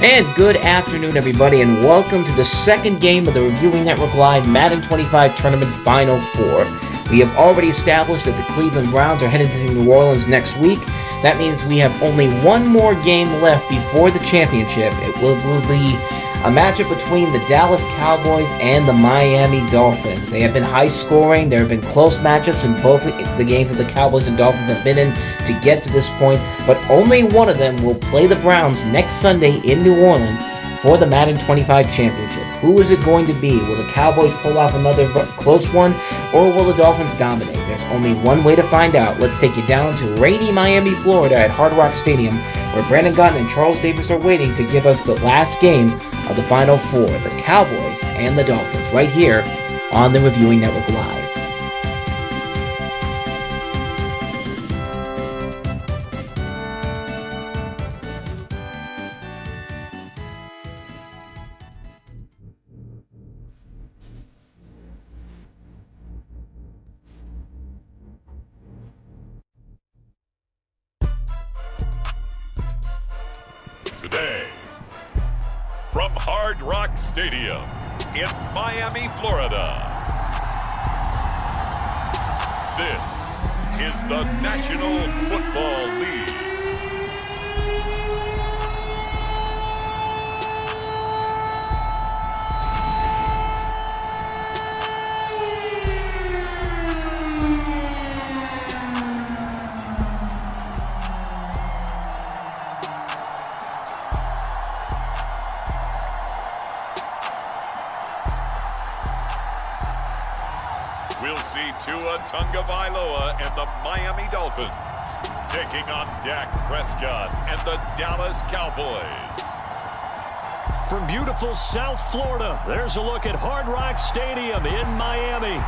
And good afternoon, everybody, and welcome to the second game of the Reviewing Network Live Madden 25 Tournament Final Four. We have already established that the Cleveland Browns are headed to New Orleans next week. That means we have only one more game left before the championship. It will be a matchup between the Dallas Cowboys and the Miami Dolphins. They have been high scoring. There have been close matchups in both the games that the Cowboys and Dolphins have been in to get to this point, but only one of them will play the Browns next Sunday in New Orleans for the Madden 25 Championship. Who is it going to be? Will the Cowboys pull off another close one, or will the Dolphins dominate? There's only one way to find out. Let's take you down to rainy Miami, Florida at Hard Rock Stadium, where Brandon Gotton and Charles Davis are waiting to give us the last game of the Final Four, the Cowboys and the Dolphins, right here on the Reviewing Network Live. Today, from Hard Rock Stadium in Miami, Florida, this is the National Football League. We'll see Tua Tagovailoa and the Miami Dolphins taking on Dak Prescott and the Dallas Cowboys. From beautiful South Florida, there's a look at Hard Rock Stadium in Miami.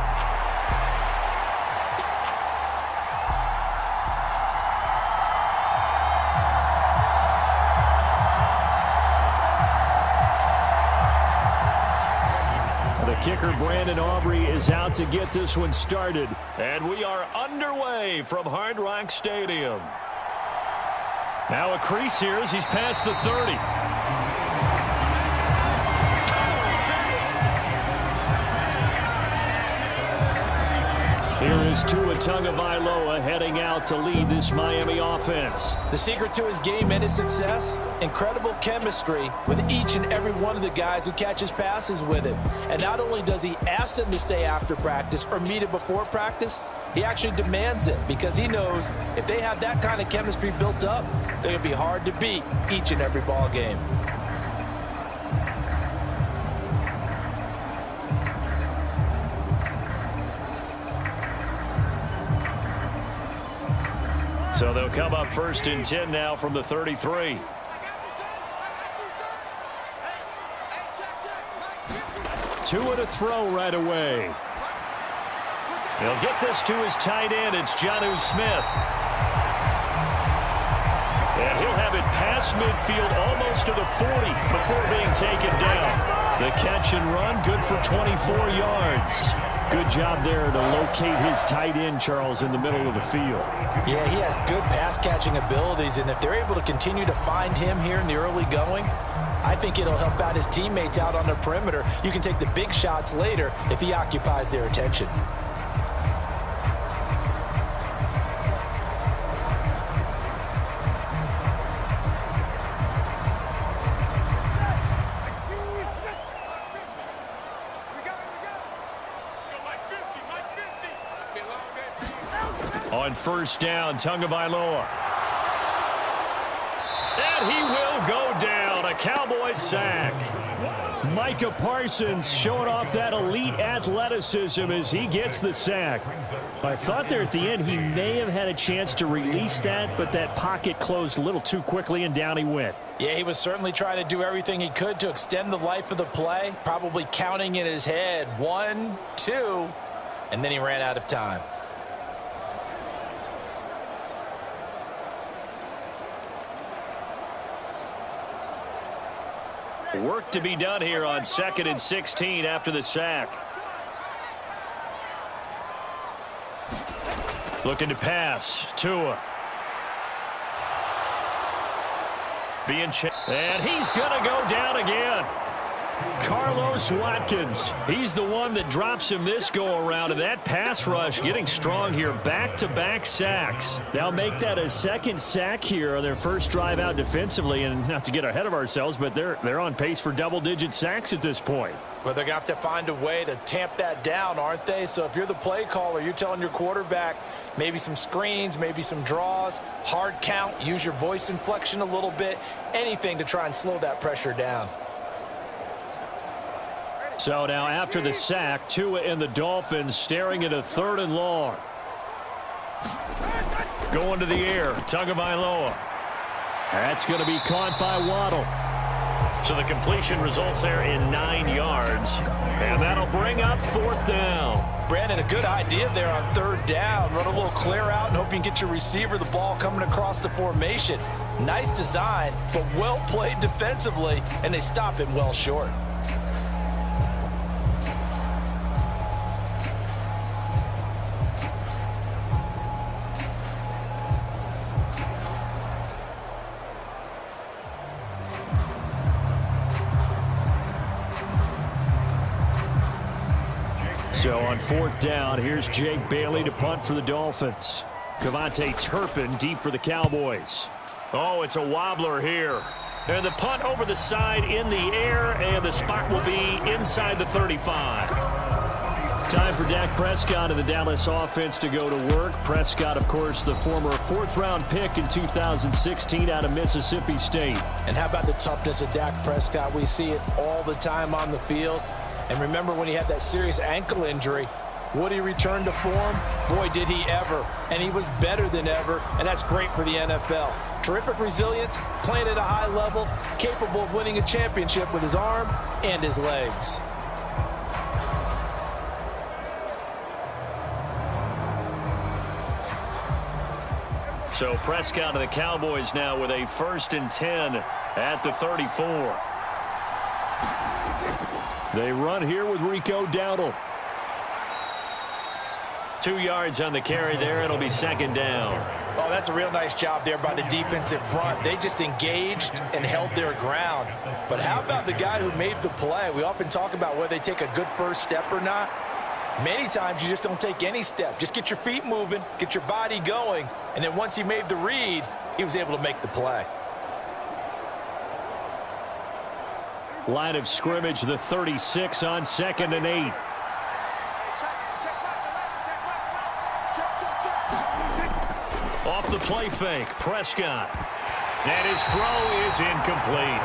Kicker Brandon Aubrey is out to get this one started. And we are underway from Hard Rock Stadium. Now a crease here as he's past the 30. Here is Tua Tagovailoa heading out to lead this Miami offense. The secret to his game and his success, incredible chemistry with each and every one of the guys who catches passes with him. And not only does he ask them to stay after practice or meet it before practice, he actually demands it because he knows if they have that kind of chemistry built up, they're going to be hard to beat each and every ball game. So they'll come up first and 10 now from the 33. Tua to throw right away. He'll get this to his tight end. It's Jonnu Smith. And he'll have it past midfield almost to the 40 before being taken down. The catch and run, good for 24 yards. Good job there to locate his tight end, Charles, in the middle of the field. Yeah, he has good pass-catching abilities, and if they're able to continue to find him here in the early going, I think it'll help out his teammates out on the perimeter. You can take the big shots later if he occupies their attention. On first down, Tagovailoa. And he will go down. A Cowboys sack. Micah Parsons showing off that elite athleticism as he gets the sack. I thought there at the end he may have had a chance to release that, but that pocket closed a little too quickly and down he went. Yeah, he was certainly trying to do everything he could to extend the life of the play, probably counting in his head 1, 2, and then he ran out of time. Work to be done here on 2nd and 16 after the sack. Looking to pass. Tua. And he's going to go down again. Carlos Watkins, he's the one that drops him this go-around, and that pass rush getting strong here. Back-to-back sacks. They'll make that a second sack here on their first drive out defensively, and not to get ahead of ourselves, but they're on pace for double-digit sacks at this point. Well, they're going to have to find a way to tamp that down, aren't they? So if you're the play caller, you're telling your quarterback maybe some screens, maybe some draws, hard count, use your voice inflection a little bit, anything to try and slow that pressure down. So now after the sack, Tua and the Dolphins staring at a 3rd and long. Going to the air, Tagovailoa. That's going to be caught by Waddle. So the completion results there in 9 yards. And that'll bring up 4th down. Brandon, a good idea there on 3rd down. Run a little clear out and hope you can get your receiver the ball coming across the formation. Nice design, but well played defensively, and they stop it well short. So on 4th down, here's Jake Bailey to punt for the Dolphins. Kevontae Turpin deep for the Cowboys. Oh, it's a wobbler here. And the punt over the side in the air, and the spot will be inside the 35. Time for Dak Prescott of the Dallas offense to go to work. Prescott, of course, the former 4th-round pick in 2016 out of Mississippi State. And how about the toughness of Dak Prescott? We see it all the time on the field. And remember when he had that serious ankle injury, would he return to form? Boy, did he ever. And he was better than ever, and that's great for the NFL. Terrific resilience, playing at a high level, capable of winning a championship with his arm and his legs. So Prescott of the Cowboys now with a 1st and 10 at the 34. They run here with Rico Dowdle. 2 yards on the carry there. It'll be 2nd down. Oh, that's a real nice job there by the defensive front. They just engaged and held their ground. But how about the guy who made the play? We often talk about whether they take a good first step or not. Many times you just don't take any step. Just get your feet moving, get your body going, and then once he made the read, he was able to make the play. Line of scrimmage, the 36 on 2nd and 8. Off the play fake, Prescott. And his throw is incomplete.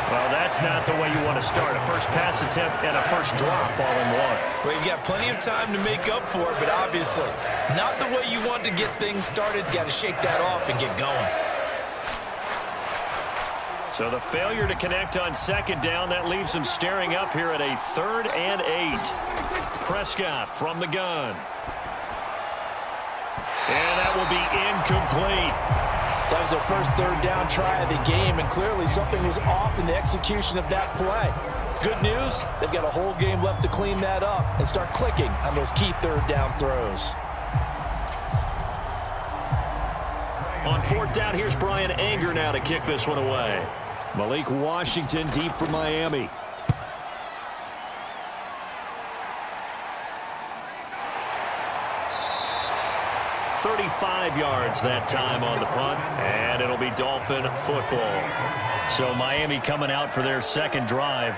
Well, that's not the way you want to start. A first pass attempt and a first drop all in one. Well, you've got plenty of time to make up for it, but obviously not the way you want to get things started. Got to shake that off and get going. So the failure to connect on 2nd down, that leaves them staring up here at a 3rd and 8. Prescott from the gun. And that will be incomplete. That was their first 3rd down try of the game, and clearly something was off in the execution of that play. Good news, they've got a whole game left to clean that up and start clicking on those key 3rd down throws. On 4th down, here's Brian Anger now to kick this one away. Malik Washington deep for Miami. "35 yards that time on the punt, and it'll be Dolphin football. So Miami coming out for their 2nd drive.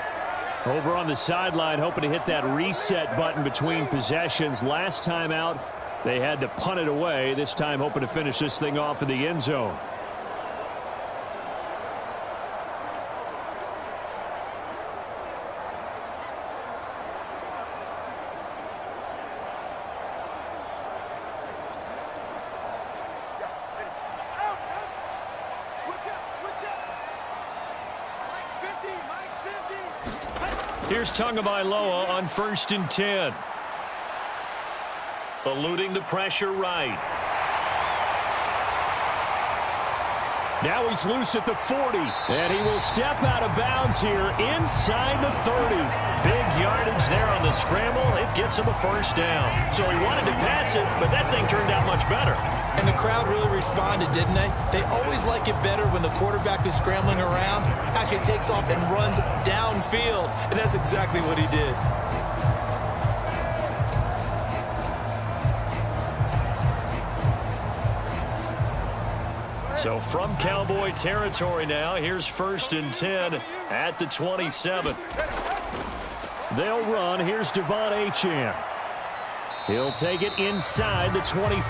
Over on the sideline, hoping to hit that reset button between possessions. Last time out, they had to punt it away. This time hoping to finish this thing off in the end zone. Here's Tagovailoa on 1st and 10. Eluding the pressure right. Now he's loose at the 40, and he will step out of bounds here inside the 30. Big yardage there on the scramble. It gets him a first down. So he wanted to pass it, but that thing turned out much better. And the crowd really responded, didn't they? They always like it better when the quarterback is scrambling around, actually takes off and runs downfield, and that's exactly what he did. So from Cowboy territory now, here's 1st and 10 at the 27. They'll run. Here's Devon Achane. He'll take it inside the 25.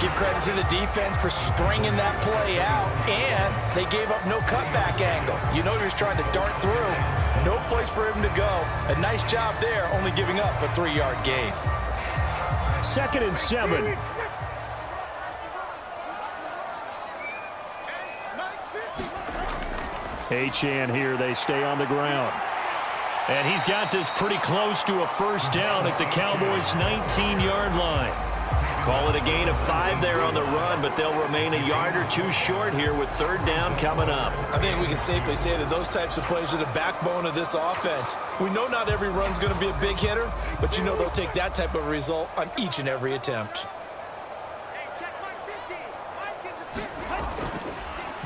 Give credit to the defense for stringing that play out, and they gave up no cutback angle. You know he was trying to dart through. No place for him to go. A nice job there, only giving up a 3-yard gain. 2nd and 7. Achane here, they stay on the ground. And he's got this pretty close to a first down at the Cowboys' 19-yard line. Call it a gain of 5 there on the run, but they'll remain a yard or 2 short here with 3rd down coming up. I think we can safely say that those types of plays are the backbone of this offense. We know not every run's going to be a big hitter, but you know they'll take that type of result on each and every attempt.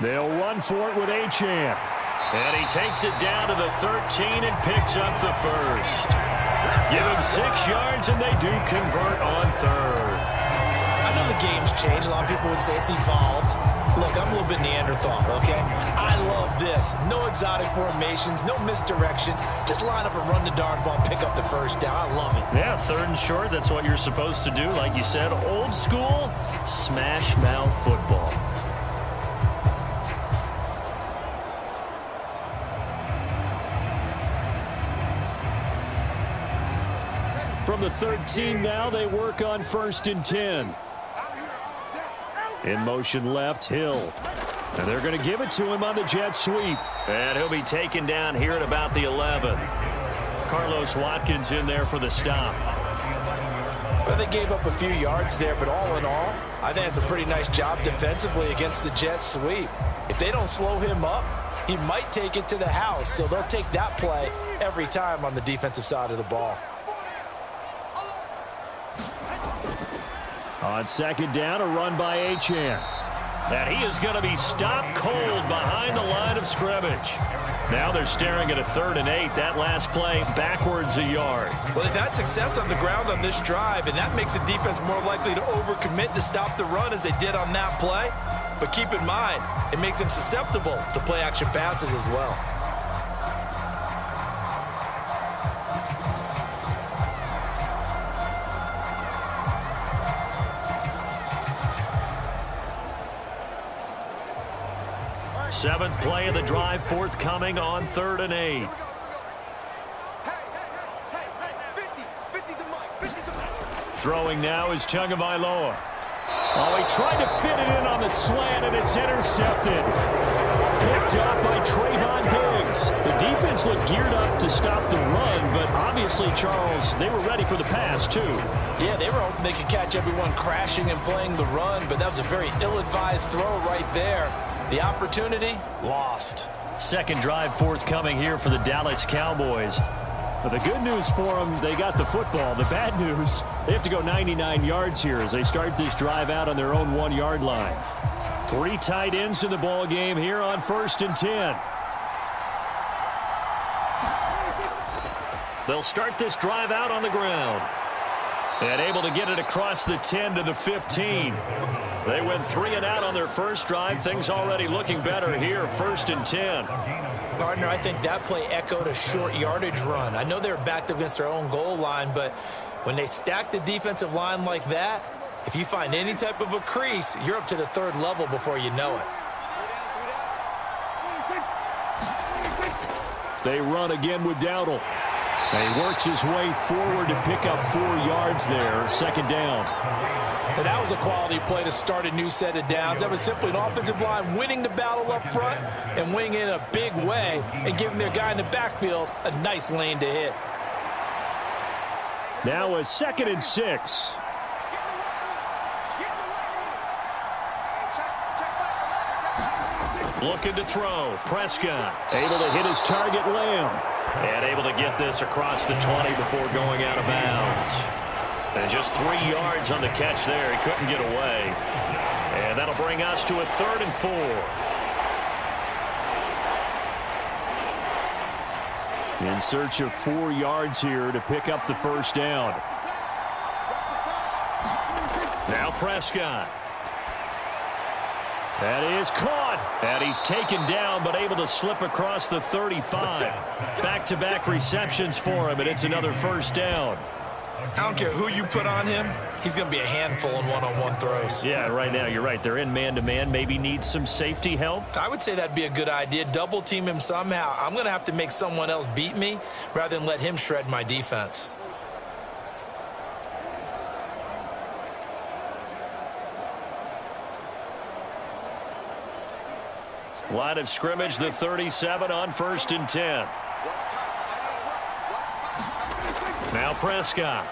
They'll run for it with Achane. And he takes it down to the 13 and picks up the first. Give him 6 yards, and they do convert on 3rd. I know the game's changed. A lot of people would say it's evolved. Look, I'm a little bit Neanderthal, okay? I love this. No exotic formations, no misdirection. Just line up and run the darn ball, pick up the first down. I love it. Yeah, 3rd and short, that's what you're supposed to do. Like you said, old school, smash mouth football. From the 13 now, they work on 1st and 10. In motion left, Hill. And they're going to give it to him on the jet sweep. And he'll be taken down here at about the 11. Carlos Watkins in there for the stop. Well, they gave up a few yards there, but all in all, I think it's a pretty nice job defensively against the jet sweep. If they don't slow him up, he might take it to the house. So they'll take that play every time on the defensive side of the ball. On 2nd down, a run by Achane. And he is going to be stopped cold behind the line of scrimmage. Now they're staring at a 3rd and 8. That last play backwards a yard. Well, they've had success on the ground on this drive, and that makes the defense more likely to overcommit to stop the run as they did on that play. But keep in mind, it makes them susceptible to play-action passes as well. Seventh play of the drive forthcoming on 3rd and 8. Throwing now is Tagovailoa. Oh, he tried to fit it in on the slant, and it's intercepted. Picked up by Trayvon Diggs. The defense looked geared up to stop the run, but obviously, Charles, they were ready for the pass, too. Yeah, they were hoping they could catch everyone crashing and playing the run, but that was a very ill-advised throw right there. The opportunity, lost. 2nd drive forthcoming here for the Dallas Cowboys. But the good news for them, they got the football. The bad news, they have to go 99 yards here as they start this drive out on their own 1-yard line. 3 tight ends in the ball game here on 1st and 10. They'll start this drive out on the ground. And able to get it across the 10 to the 15. They went 3 and out on their first drive. Things already looking better here, 1st and 10. Gardner, I think that play echoed a short yardage run. I know they were backed against their own goal line, but when they stack the defensive line like that, if you find any type of a crease, you're up to the 3rd level before you know it. They run again with Dowdle. And he works his way forward to pick up 4 yards there, 2nd down. And that was a quality play to start a new set of downs. That was simply an offensive line winning the battle up front and winning in a big way and giving their guy in the backfield a nice lane to hit. Now a 2nd and 6. Looking to throw. Prescott able to hit his target, Lamb. And able to get this across the 20 before going out of bounds. And just 3 yards on the catch there. He couldn't get away. And that'll bring us to a 3rd and 4. In search of 4 yards here to pick up the first down. Now Prescott. That is caught. And he's taken down, but able to slip across the 35. Back-to-back receptions for him, and it's another first down. I don't care who you put on him. He's going to be a handful in one-on-one throws. Yeah, right now you're right. They're in man-to-man. Maybe needs some safety help. I would say that'd be a good idea. Double team him somehow. I'm going to have to make someone else beat me rather than let him shred my defense. Line of scrimmage, the 37 on 1st and 10. Now Prescott.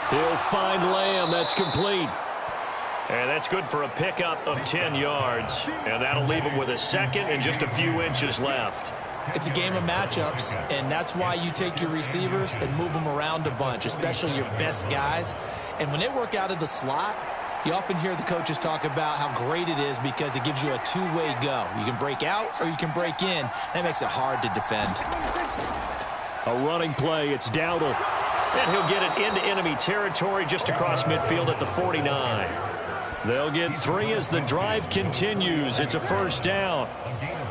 He'll find Lamb. That's complete. And that's good for a pickup of 10 yards. And that'll leave him with a second and just a few inches left. It's a game of matchups, and that's why you take your receivers and move them around a bunch, especially your best guys. And when they work out of the slot, you often hear the coaches talk about how great it is because it gives you a two-way go. You can break out or you can break in. That makes it hard to defend. A running play. It's Dowdle. And he'll get it into enemy territory just across midfield at the 49. They'll get 3 as the drive continues. It's a first down.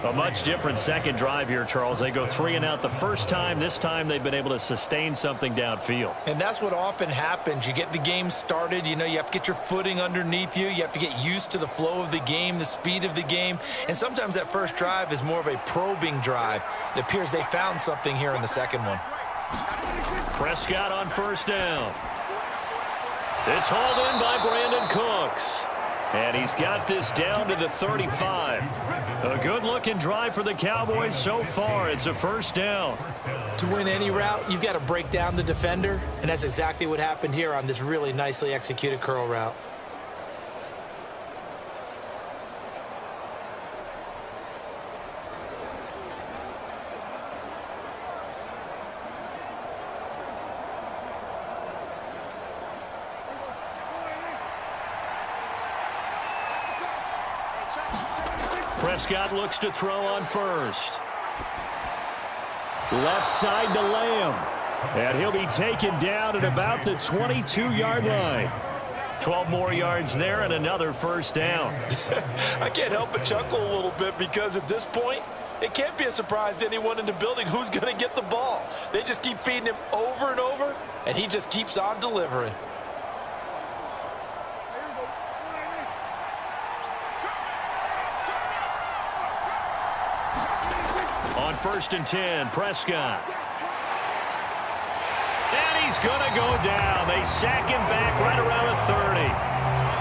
A much different second drive here, Charles. They go 3 and out the first time. This time they've been able to sustain something downfield. And that's what often happens. You get the game started. You know, you have to get your footing underneath you. You have to get used to the flow of the game, the speed of the game. And sometimes that first drive is more of a probing drive. It appears they found something here in the second one. Prescott on first down. It's hauled in by Brandon Cooks. And he's got this down to the 35. A good-looking drive for the Cowboys so far. It's a first down. To win any route, you've got to break down the defender, and that's exactly what happened here on this really nicely executed curl route. Prescott looks to throw on first. Left side to Lamb. And he'll be taken down at about the 22-yard line. 12 more yards there and another first down. I can't help but chuckle a little bit because at this point, it can't be a surprise to anyone in the building who's going to get the ball. They just keep feeding him over and over, and he just keeps on delivering. On 1st and 10, Prescott. And he's going to go down. They sack him back right around the 30.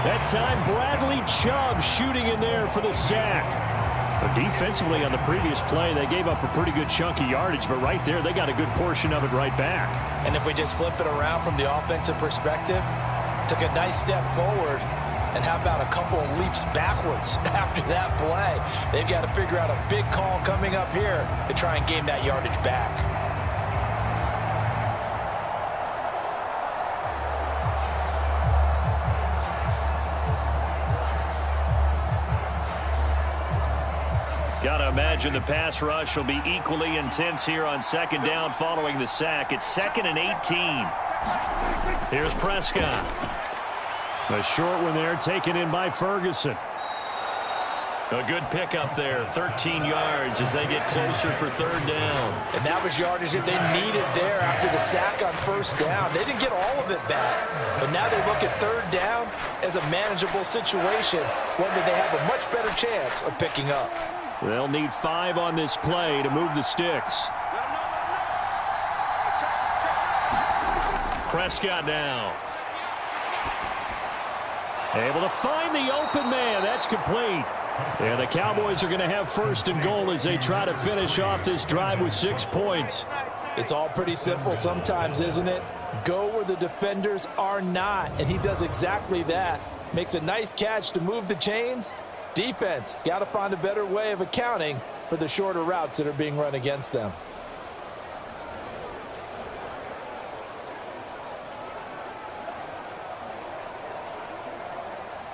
That time, Bradley Chubb shooting in there for the sack. But defensively on the previous play, they gave up a pretty good chunk of yardage, but right there, they got a good portion of it right back. And if we just flip it around from the offensive perspective, took a nice step forward. And how about a couple of leaps backwards after that play? They've got to figure out a big call coming up here to try and gain that yardage back. Got to imagine the pass rush will be equally intense here on second down following the sack. It's 2nd and 18. Here's Prescott. A short one there taken in by Ferguson. A good pickup there, 13 yards as they get closer for third down. And that was yardage that they needed there after the sack on first down. They didn't get all of it back, but now they look at third down as a manageable situation, one that they have a much better chance of picking up. They'll need 5 on this play to move the sticks. Prescott now. Able to find the open man. That's complete. And the Cowboys are going to have 1st and goal as they try to finish off this drive with 6 points. It's all pretty simple sometimes, isn't it? Go where the defenders are not, and he does exactly that. Makes a nice catch to move the chains, Defense, got to find a better way of accounting for the shorter routes that are being run against them.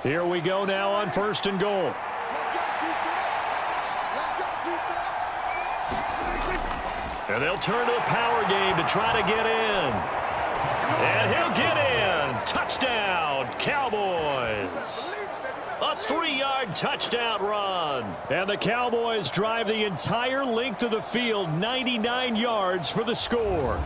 Here we go now on 1st and goal. And they'll turn to the power game to try to get in. And he'll get in. Touchdown, Cowboys. A 3-yard touchdown run. And the Cowboys drive the entire length of the field, 99 yards for the score.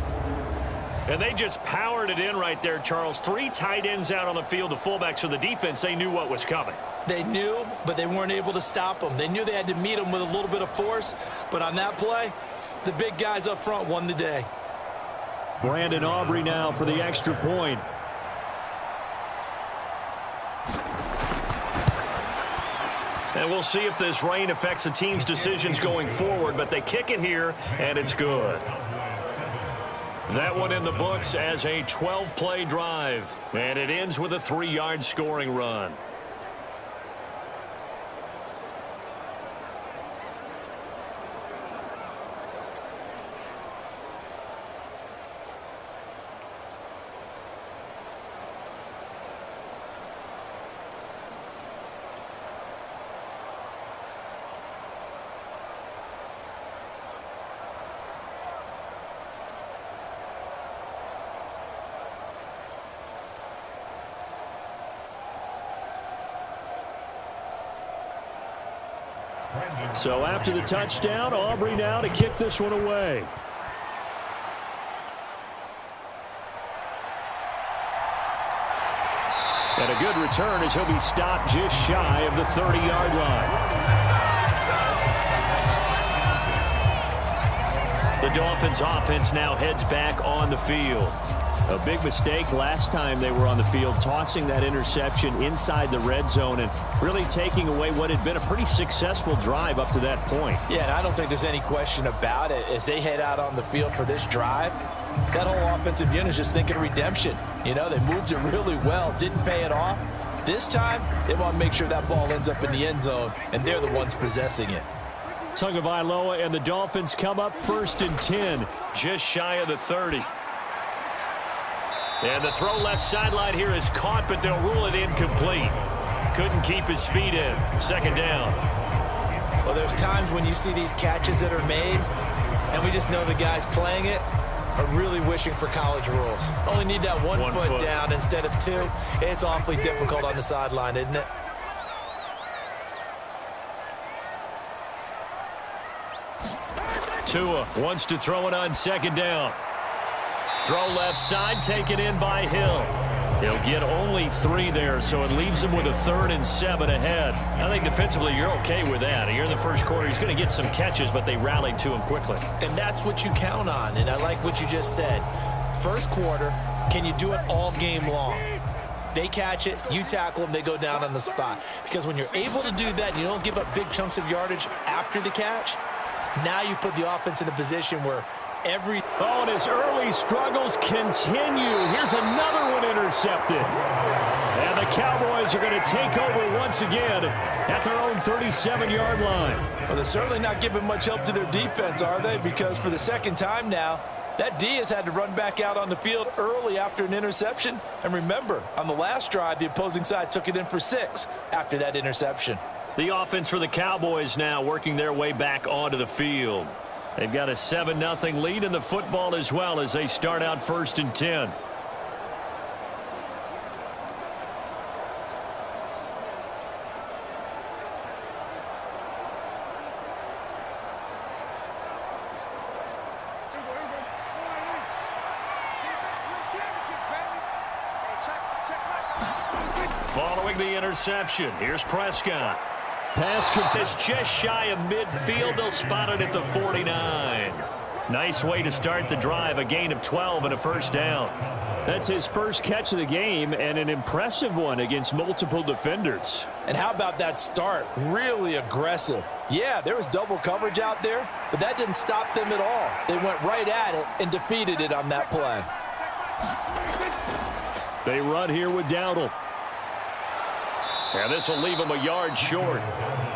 And they just powered it in right there, Charles. 3 tight ends out on the field, the fullbacks for the defense. They knew what was coming. They knew, but they weren't able to stop them. They knew they had to meet them with a little bit of force. But on that play, the big guys up front won the day. Brandon Aubrey now for the extra point. And we'll see if this rain affects the team's decisions going forward, but they kick it here, and it's good. That one in the books as a 12-play drive, and it ends with a 3-yard scoring run. So after the touchdown, Aubrey now to kick this one away. And a good return as he'll be stopped just shy of the 30-yard line. The Dolphins offense now heads back on the field. A big mistake last time they were on the field, tossing that interception inside the red zone and really taking away what had been a pretty successful drive up to that point. Yeah, and I don't think there's any question about it. As they head out on the field for this drive, that whole offensive unit is just thinking redemption. You know, they moved it really well, didn't pay it off. This time, they want to make sure that ball ends up in the end zone, and they're the ones possessing it. Tagovailoa and the Dolphins come up 1st and 10, just shy of the 30. And the throw left sideline here is caught, but they'll rule it incomplete. Couldn't keep his feet in. 2nd down. Well, there's times when you see these catches that are made, and we just know the guys playing it are really wishing for college rules. Only need that one foot down instead of 2. It's awfully difficult on the sideline, isn't it? Tua wants to throw it on 2nd down. Throw left side, taken in by Hill. He'll get only 3 there, so it leaves him with a 3rd and 7 ahead. I think defensively you're okay with that. Here in the first quarter, he's going to get some catches, but they rallied to him quickly. And that's what you count on, and I like what you just said. First quarter, can you do it all game long? They catch it, you tackle them, they go down on the spot. Because when you're able to do that and you don't give up big chunks of yardage after the catch, now you put the offense in a position where Oh, and his early struggles continue. Here's another one intercepted. And the Cowboys are going to take over once again at their own 37-yard line. Well, they're certainly not giving much help to their defense, are they? Because for the second time now, that D has had to run back out on the field early after an interception. And remember, on the last drive, the opposing side took it in for 6 after that interception. The offense for the Cowboys now working their way back onto the field. They've got a 7-0 lead in the football as well as they start out 1st and 10. Following the interception, here's Prescott. Pass is just shy of midfield. They'll spot it at the 49. Nice way to start the drive. A gain of 12 and a 1st down. That's his first catch of the game and an impressive one against multiple defenders. And how about that start? Really aggressive. Yeah, there was double coverage out there, but that didn't stop them at all. They went right at it and defeated it on that play. They run here with Dowdle. And this will leave him a yard short.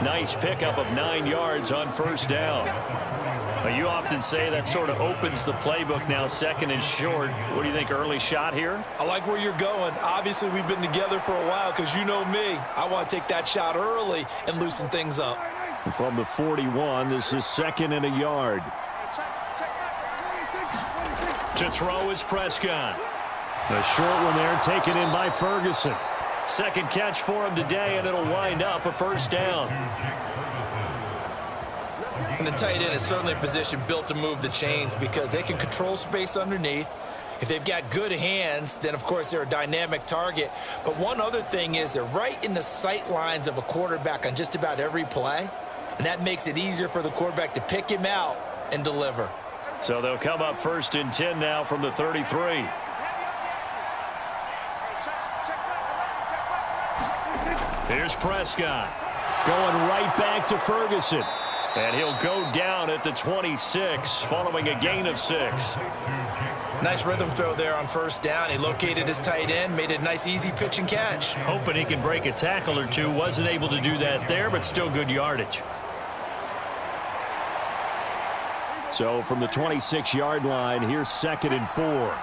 Nice pickup of 9 yards on first down. Now, you often say that sort of opens the playbook now, second and short. What do you think, early shot here? I like where you're going. Obviously, we've been together for a while because you know me. I want to take that shot early and loosen things up. From the 41, this is second and a yard. To throw is Prescott. The short one there taken in by Ferguson. Second catch for him today, and it'll wind up a first down. And the tight end is certainly a position built to move the chains because they can control space underneath. If they've got good hands, then, of course, they're a dynamic target. But one other thing is they're right in the sight lines of a quarterback on just about every play, and that makes it easier for the quarterback to pick him out and deliver. So they'll come up first and 10 now from the 33. Here's Prescott going right back to Ferguson. And he'll go down at the 26 following a gain of 6. Nice rhythm throw there on first down. He located his tight end, made a nice easy pitch and catch. Hoping he can break a tackle or two. Wasn't able to do that there, but still good yardage. So from the 26-yard line, here's second and 4.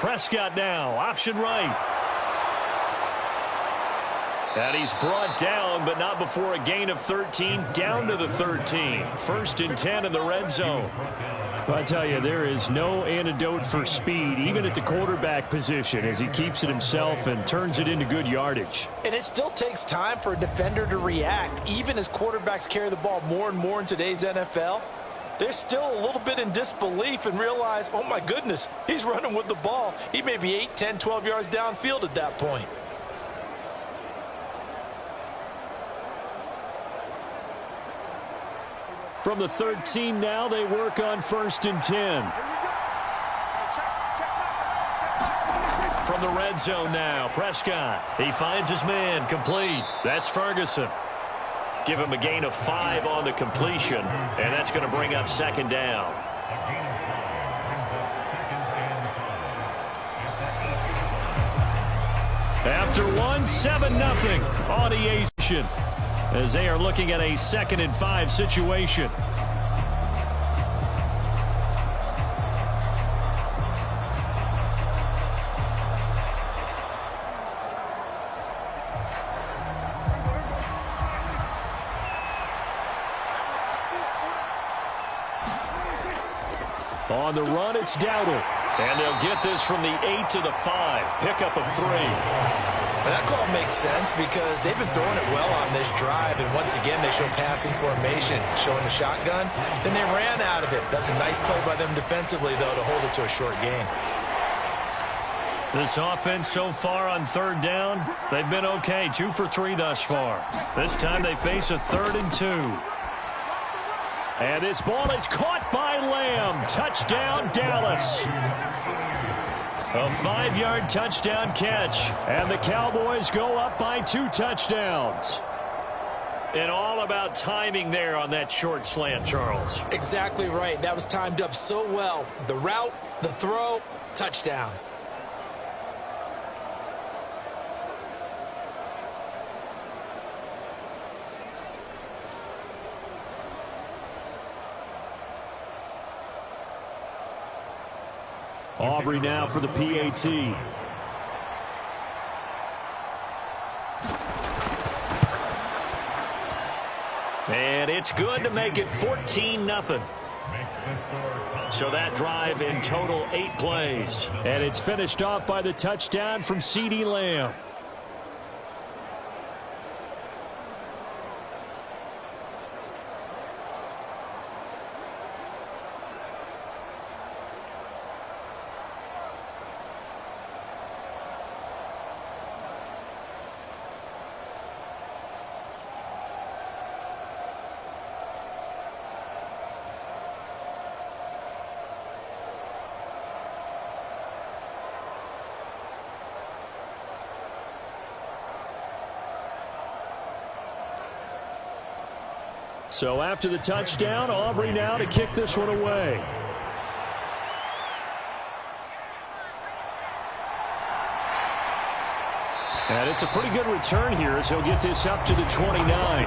Prescott now, option right. And he's brought down, but not before a gain of 13, down to the 13. First and 10 in the red zone. I tell you, there is no antidote for speed, even at the quarterback position, as he keeps it himself and turns it into good yardage. And it still takes time for a defender to react, even as quarterbacks carry the ball more and more in today's NFL. They're still a little bit in disbelief and realize, oh my goodness, he's running with the ball. He may be 8, 10, 12 yards downfield at that point. From the 13 now, they work on first and 10. From the red zone now, Prescott. He finds his man, complete. That's Ferguson. Give him a gain of 5 on the completion, and that's going to bring up second down. After 1, 7-0 on the Asian, as they are looking at a 2nd and 5 situation. On the run, it's Dowdle. And they'll get this from the 8 to the 5. Pickup of 3. But that call makes sense because they've been throwing it well on this drive. And once again, they show passing formation, showing the shotgun. Then they ran out of it. That's a nice play by them defensively, though, to hold it to a short gain. This offense so far on third down, they've been okay. 2 for 3 thus far. This time they face a 3rd and 2. And this ball is caught by Lamb. Touchdown, Dallas. A 5-yard touchdown catch. And the Cowboys go up by 2 touchdowns. And all about timing there on that short slant, Charles. Exactly right. That was timed up so well. The route, the throw, touchdown. Aubrey now for the PAT. And it's good to make it 14-0. So that drive in total 8 plays. And it's finished off by the touchdown from CeeDee Lamb. So after the touchdown, Aubrey now to kick this one away. And it's a pretty good return here as he'll get this up to the 29.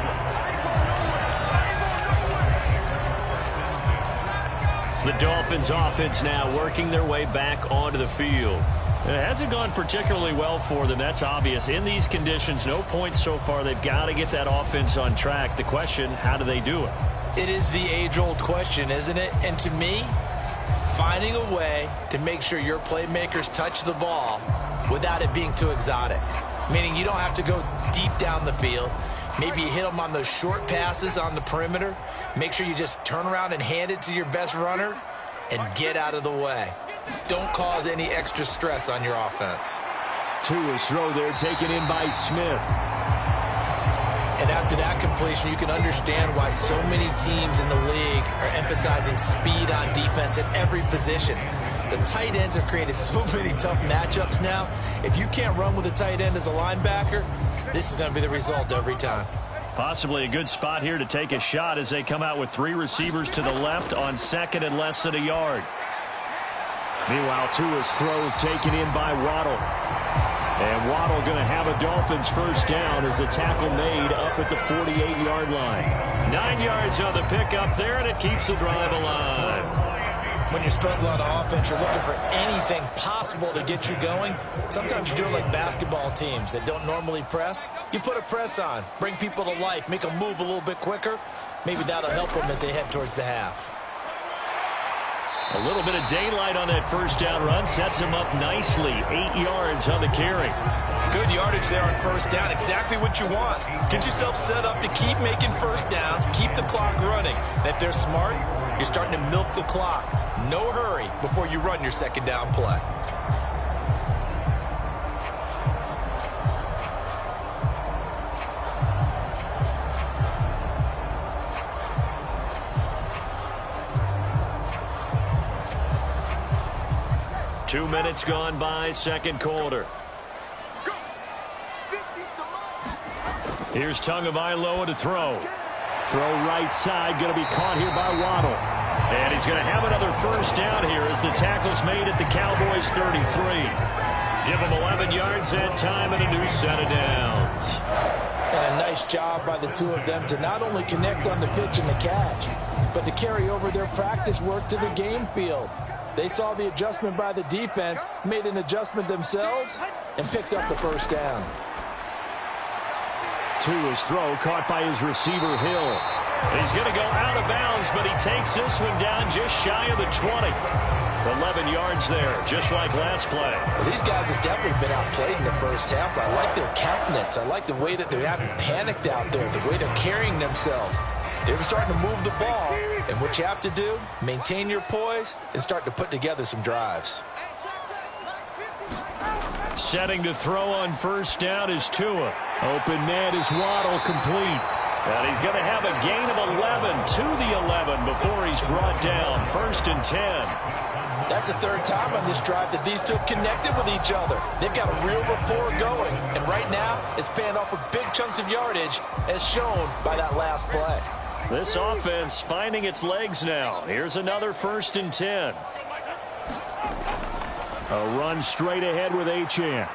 The Dolphins offense now working their way back onto the field. It hasn't gone particularly well for them. That's obvious. In these conditions, no points so far. They've got to get that offense on track. The question, how do they do it? It is the age-old question, isn't it? And to me, finding a way to make sure your playmakers touch the ball without it being too exotic. Meaning you don't have to go deep down the field. Maybe you hit them on those short passes on the perimeter. Make sure you just turn around and hand it to your best runner and get out of the way. Don't cause any extra stress on your offense. Tua's throw there taken in by Smith. And after that completion, you can understand why so many teams in the league are emphasizing speed on defense at every position. The tight ends have created so many tough matchups now. If you can't run with a tight end as a linebacker, this is going to be the result every time. Possibly a good spot here to take a shot as they come out with 3 receivers to the left on second and less than a yard. Meanwhile, Tua's throw is taken in by Waddle. And Waddle going to have a Dolphins first down as a tackle made up at the 48-yard line. 9 yards on the pickup there, and it keeps the drive alive. When you're struggling on offense, you're looking for anything possible to get you going. Sometimes you do it like basketball teams that don't normally press. You put a press on, bring people to life, make them move a little bit quicker. Maybe that'll help them as they head towards the half. A little bit of daylight on that first down run sets him up nicely. 8 yards on the carry. Good yardage there on first down. Exactly what you want. Get yourself set up to keep making first downs, keep the clock running. And if they're smart, you're starting to milk the clock. No hurry before you run your second down play. Two minutes gone by, second quarter. Here's Tagovailoa to throw. Throw right side, going to be caught here by Waddle. And he's going to have another first down here as the tackle's made at the Cowboys 33. Give him 11 yards that time and a new set of downs. And a nice job by the two of them to not only connect on the pitch and the catch, but to carry over their practice work to the game field. They saw the adjustment by the defense, made an adjustment themselves, and picked up the first down. Tua's throw caught by his receiver, Hill. He's going to go out of bounds, but he takes this one down just shy of the 20. 11 yards there, just like last play. Well, these guys have definitely been outplayed in the first half, but I like their countenance. I like the way that they haven't panicked out there, the way they're carrying themselves. They were starting to move the ball, and what you have to do, maintain your poise and start to put together some drives. Setting to throw on first down is Tua. Open man is Waddle, complete. And he's going to have a gain of 11 to the 11 before he's brought down. First and 10. That's the third time on this drive that these two have connected with each other. They've got a real rapport going, and right now it's paying off with big chunks of yardage as shown by that last play. This offense finding its legs now. Here's another first and 10. A run straight ahead with Achane.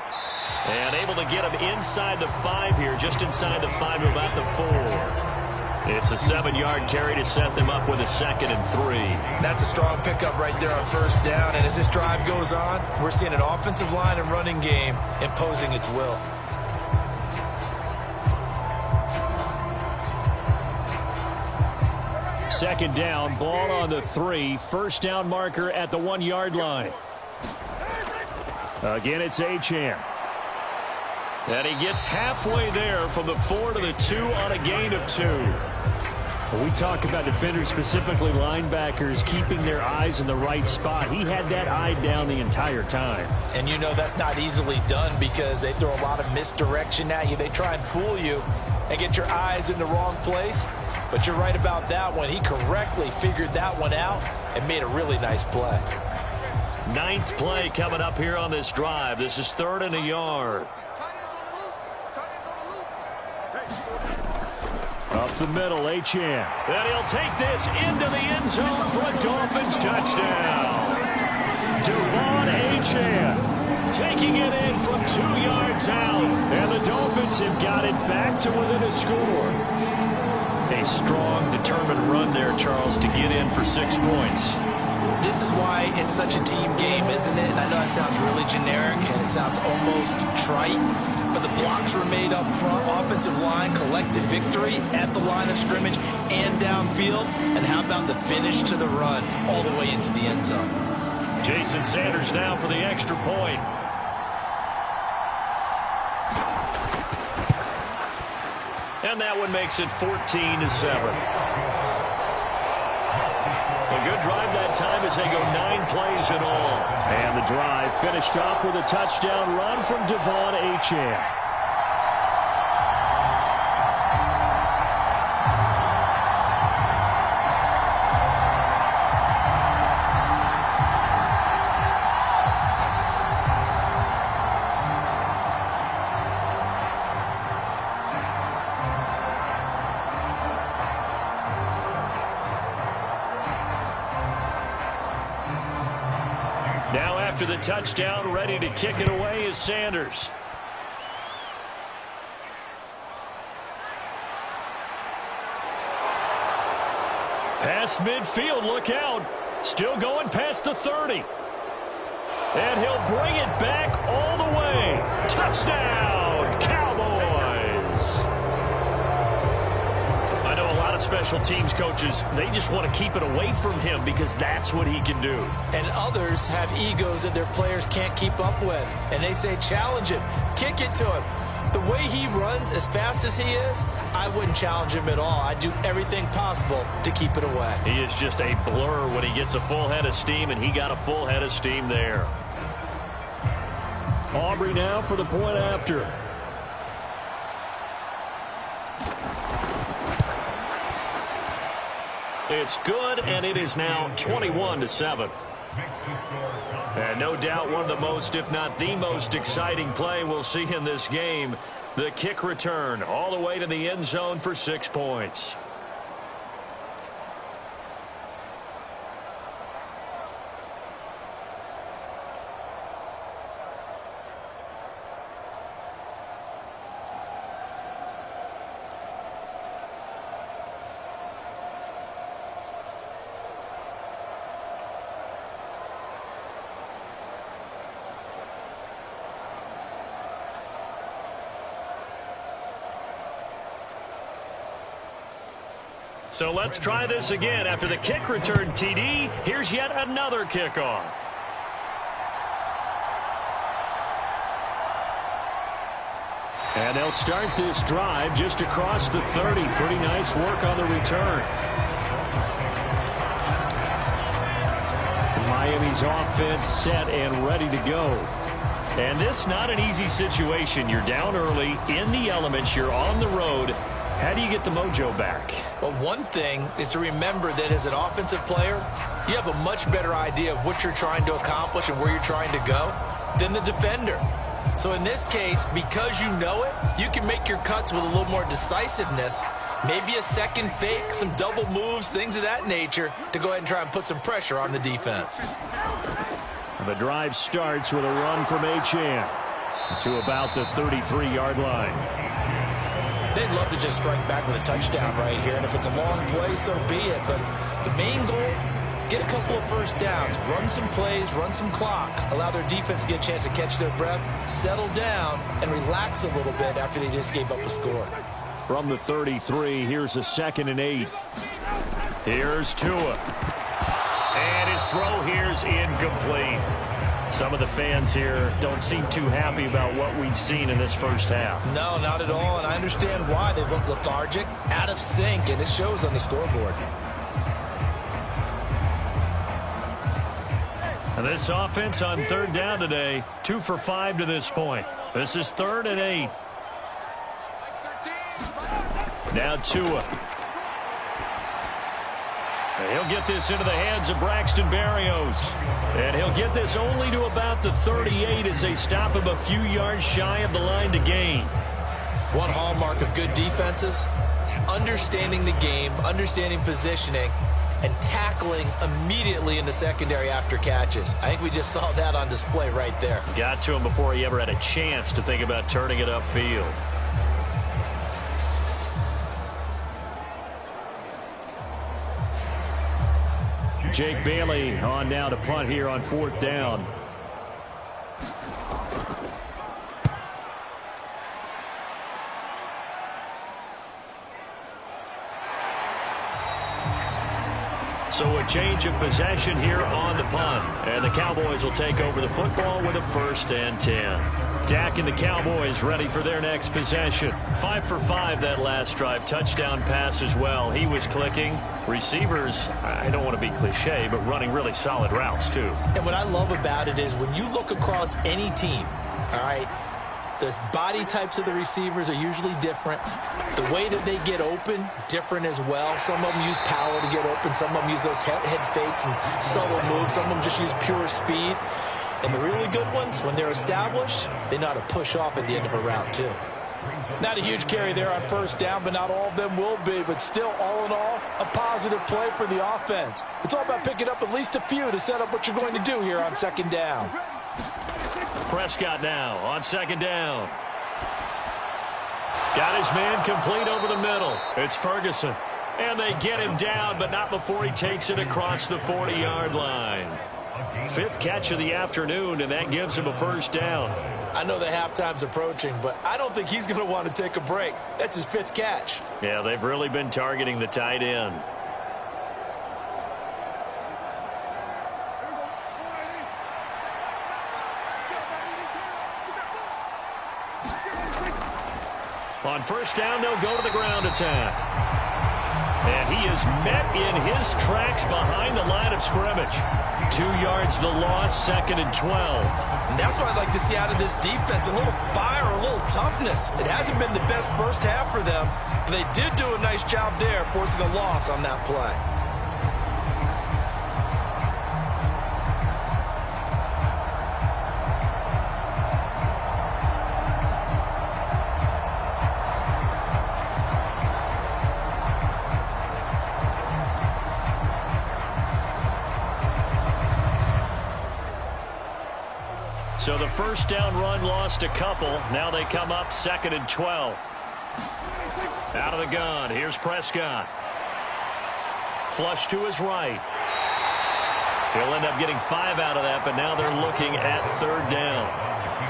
And able to get him inside the 5 here, just inside the 5 to about the 4. It's a 7-yard carry to set them up with a second and 3. That's a strong pickup right there on first down. And as this drive goes on, we're seeing an offensive line and running game imposing its will. Second down, ball on the 3. First down marker at the 1-yard line. Again, it's Achane. And he gets halfway there from the 4 to the 2 on a gain of 2. When we talk about defenders, specifically linebackers, keeping their eyes in the right spot, he had that eye down the entire time. And you know that's not easily done because they throw a lot of misdirection at you. They try and fool you and get your eyes in the wrong place. But you're right about that one. He correctly figured that one out and made a really nice play. 9th play coming up here on this drive. This is 3rd and a yard. Up the middle, Achane. And he'll take this into the end zone for a Dolphins touchdown. Devon Achane taking it in from 2 yards out. And the Dolphins have got it back to within a score. A strong, determined run there, Charles, to get in for 6 points. This is why it's such a team game, isn't it? And I know it sounds really generic and it sounds almost trite, but the blocks were made up front. Offensive line collected victory at the line of scrimmage and downfield. And how about the finish to the run all the way into the end zone? Jason Sanders now for the extra point. And that one makes it 14-7. A good drive that time as they go 9 plays in all. And the drive finished off with a touchdown run from Devon Achane. Now after the touchdown, ready to kick it away is Sanders. Past midfield, look out. Still going past the 30. And he'll bring it back all the way. Touchdown, Cowboys. I know a lot of special teams coaches, they just want to keep it away from him because that's what he can do. And others have egos that their players can't keep up with. And they say, challenge him, kick it to him. The way he runs as fast as he is, I wouldn't challenge him at all. I'd do everything possible to keep it away. He is just a blur when he gets a full head of steam, and he got a full head of steam there. Aubrey now for the point after. It's good, and it is now 21-7. And no doubt one of the most, if not the most exciting play we'll see in this game. The kick return all the way to the end zone for 6 points. So let's try this again. After the kick return TD, here's yet another kickoff. And they'll start this drive just across the 30. Pretty nice work on the return. Miami's offense set and ready to go. And this not an easy situation. You're down early, in the elements, you're on the road. How do you get the mojo back? Well, one thing is to remember that as an offensive player, you have a much better idea of what you're trying to accomplish and where you're trying to go than the defender. So in this case, because you know it, you can make your cuts with a little more decisiveness, maybe a second fake, some double moves, things of that nature, to go ahead and try and put some pressure on the defense. The drive starts with a run from Achane to about the 33-yard line. They'd love to just strike back with a touchdown right here, and if it's a long play, so be it. But the main goal, get a couple of first downs, run some plays, run some clock, allow their defense to get a chance to catch their breath, settle down, and relax a little bit after they just gave up a score. From the 33, here's a 2nd and 8. Here's Tua. And his throw here's incomplete. Some of the fans here don't seem too happy about what we've seen in this first half. No, not at all, and I understand why. They've looked lethargic, out of sync, and it shows on the scoreboard. And this offense on 3rd down today, 2 for 5 to this point. This is 3rd and 8. Now Tua. And he'll get this into the hands of Braxton Berrios. And he'll get this only to about the 38 as they stop him a few yards shy of the line to gain. One hallmark of good defenses is understanding the game, understanding positioning, and tackling immediately in the secondary after catches. I think we just saw that on display right there. Got to him before he ever had a chance to think about turning it upfield. Jake Bailey on now to punt here on 4th down. So a change of possession here on the punt. And the Cowboys will take over the football with a 1st and 10. Dak and the Cowboys ready for their next possession. 5 for 5 that last drive. Touchdown pass as well. He was clicking. Receivers, I don't want to be cliche, but running really solid routes too. And what I love about it is when you look across any team, all right, the body types of the receivers are usually different. The way that they get open, different as well. Some of them use power to get open. Some of them use those head fakes and subtle moves. Some of them just use pure speed. And the really good ones, when they're established, they know how to push off at the end of a route too. Not a huge carry there on 1st down, but not all of them will be. But still, all in all, a positive play for the offense. It's all about picking up at least a few to set up what you're going to do here on 2nd down. Prescott now on 2nd down. Got his man complete over the middle. It's Ferguson. And they get him down, but not before he takes it across the 40-yard line. 5th catch of the afternoon, and that gives him a 1st down. I know the halftime's approaching, but I don't think he's going to want to take a break. That's his 5th catch. Yeah, they've really been targeting the tight end. On 1st down, they'll go to the ground attack. And he is met in his tracks behind the line of scrimmage. 2 yards the loss, 2nd and 12. And that's what I'd like to see out of this defense. A little fire, a little toughness. It hasn't been the best first half for them, but they did do a nice job there, forcing a loss on that play. So the 1st down run lost a couple. Now they come up 2nd and 12. Out of the gun. Here's Prescott. Flush to his right. He'll end up getting 5 out of that, but now they're looking at 3rd down.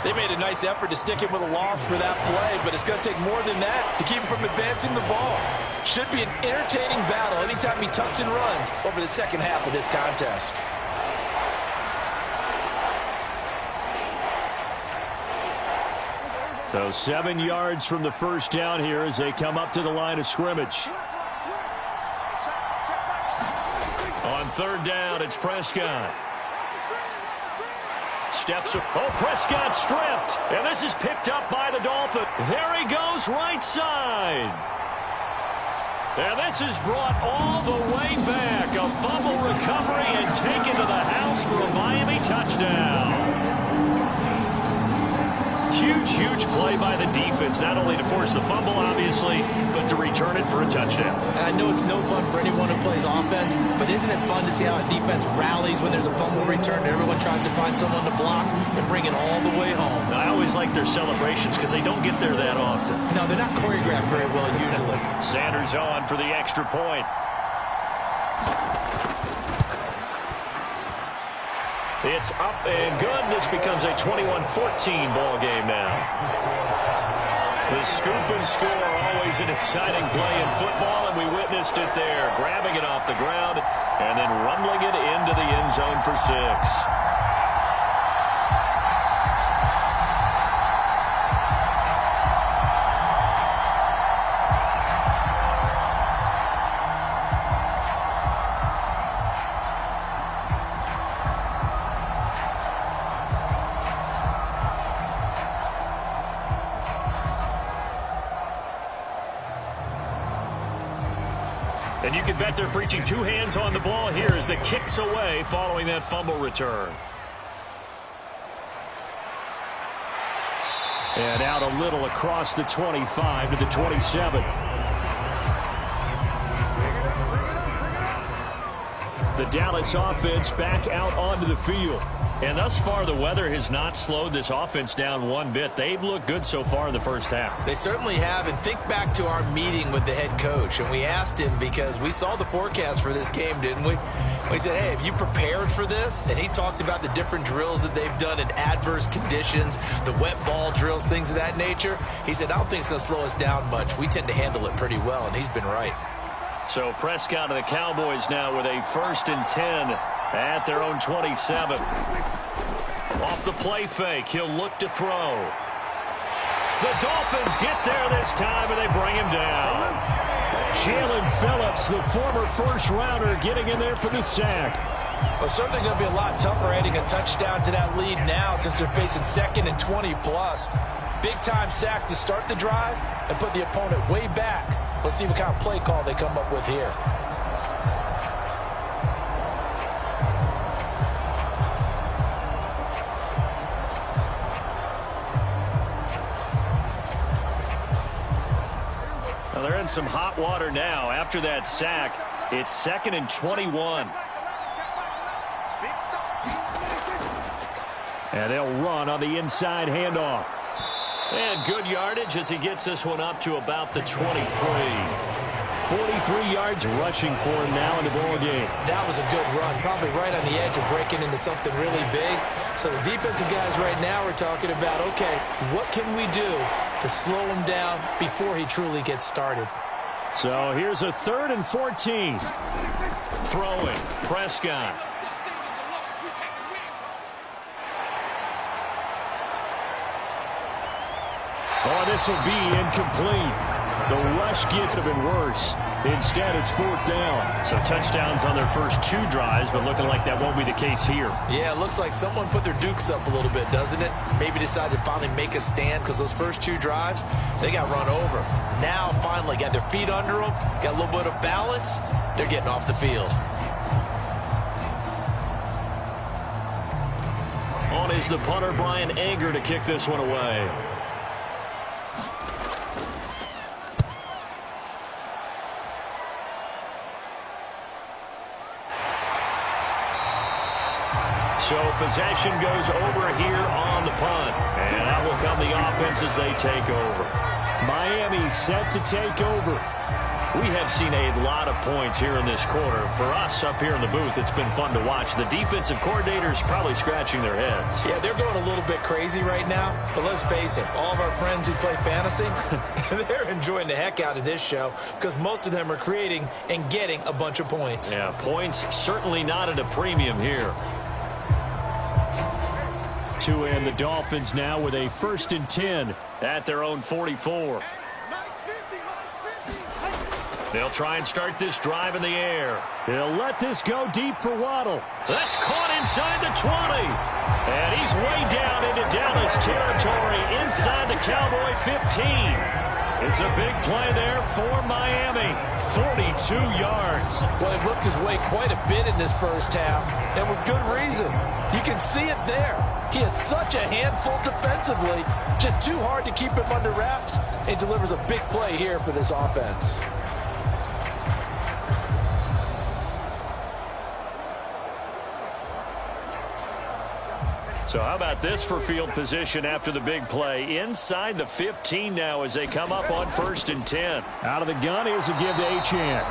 They made a nice effort to stick him with a loss for that play, but it's going to take more than that to keep him from advancing the ball. Should be an entertaining battle anytime he tucks and runs over the second half of this contest. So 7 yards from the 1st down here as they come up to the line of scrimmage. On 3rd down, it's Prescott. Steps up. Oh, Prescott stripped. And this is picked up by the Dolphins. There he goes, right side. And this is brought all the way back. A fumble recovery and taken to the house for a Miami touchdown. Huge play by the defense, not only to force the fumble, obviously, but to return it for a touchdown. And I know it's no fun for anyone who plays offense, but isn't it fun to see how a defense rallies when there's a fumble return and everyone tries to find someone to block and bring it all the way home? I always like their celebrations because they don't get there that often. No, they're not choreographed very well usually. Sanders on for the extra point. It's up and good. This becomes a 21-14 ball game now. The scoop and score, always an exciting play in football, and we witnessed it there. Grabbing it off the ground and then rumbling it into the end zone for 6. And you can bet they're preaching 2 hands on the ball here as the kick's away following that fumble return. And out a little across the 25 to the 27. The Dallas offense back out onto the field. And thus far, the weather has not slowed this offense down one bit. They've looked good so far in the first half. They certainly have. And think back to our meeting with the head coach. And we asked him because we saw the forecast for this game, didn't we? We said, hey, have you prepared for this? And he talked about the different drills that they've done in adverse conditions, the wet ball drills, things of that nature. He said, I don't think it's going to slow us down much. We tend to handle it pretty well, and he's been right. So Prescott and the Cowboys now with a 1st and 10 at their own 27. Off the play fake, he'll look to throw. The Dolphins get there this time, and they bring him down. Jalen Phillips, the former first-rounder, getting in there for the sack. Well, certainly going to be a lot tougher adding a touchdown to that lead now since they're facing 2nd and 20-plus. Big-time sack to start the drive and put the opponent way back. Let's see what kind of play call they come up with here. Well, they're in some hot water now. After that sack, it's 2nd and 21. And they'll run on the inside handoff. And good yardage as he gets this one up to about the 23. 43 yards rushing for him now in the ball game. That was a good run, probably right on the edge of breaking into something really big. So the defensive guys right now are talking about, okay, what can we do to slow him down before he truly gets started? So here's a 3rd and 14. Throwing, Prescott. Oh, this will be incomplete. The rush gets have been worse. Instead, it's 4th down. So touchdowns on their first 2 drives, but looking like that won't be the case here. Yeah, it looks like someone put their dukes up a little bit, doesn't it? Maybe decided to finally make a stand because those first 2 drives, they got run over. Now, finally, got their feet under them, got a little bit of balance. They're getting off the field. On is the punter, Brian Anger, to kick this one away. So possession goes over here on the punt. And out will come the offense as they take over. Miami set to take over. We have seen a lot of points here in this quarter. For us up here in the booth, it's been fun to watch. The defensive coordinators probably scratching their heads. Yeah, they're going a little bit crazy right now. But let's face it, all of our friends who play fantasy, they're enjoying the heck out of this show because most of them are creating and getting a bunch of points. Yeah, points certainly not at a premium here. And the Dolphins now with a 1st and 10 at their own 44. They'll try and start this drive in the air. They'll let this go deep for Waddle. That's caught inside the 20. And he's way down into Dallas territory inside the Cowboy 15. It's a big play there for Miami. 42 yards. Well, he worked his way quite a bit in this first half, and with good reason. You can see it there. He is such a handful defensively. Just too hard to keep him under wraps. He delivers a big play here for this offense. So how about this for field position after the big play? Inside the 15 now as they come up on 1st and 10. Out of the gun, here's a give to Achane.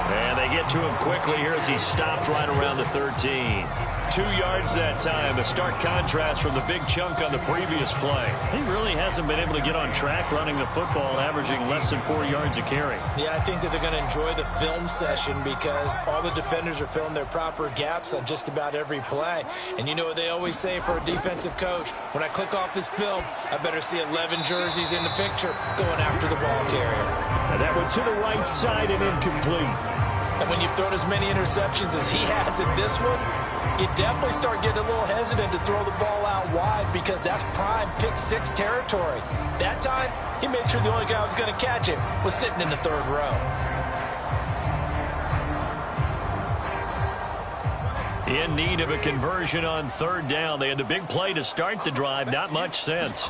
And they get to him quickly here as he stopped right around the 13. 2 yards that time. A stark contrast from the big chunk on the previous play. He really hasn't been able to get on track running the football, averaging less than 4 yards a carry. Yeah, I think that they're going to enjoy the film session because all the defenders are filling their proper gaps on just about every play. And you know what they always say for a defensive coach? When I click off this film, I better see 11 jerseys in the picture going after the ball carrier. And that one to the right side and incomplete. And when you've thrown as many interceptions as he has in this one, you definitely start getting a little hesitant to throw the ball out wide because that's prime pick 6 territory. That time, he made sure the only guy who was going to catch it was sitting in the 3rd row. In need of a conversion on 3rd down. They had the big play to start the drive. Not much sense.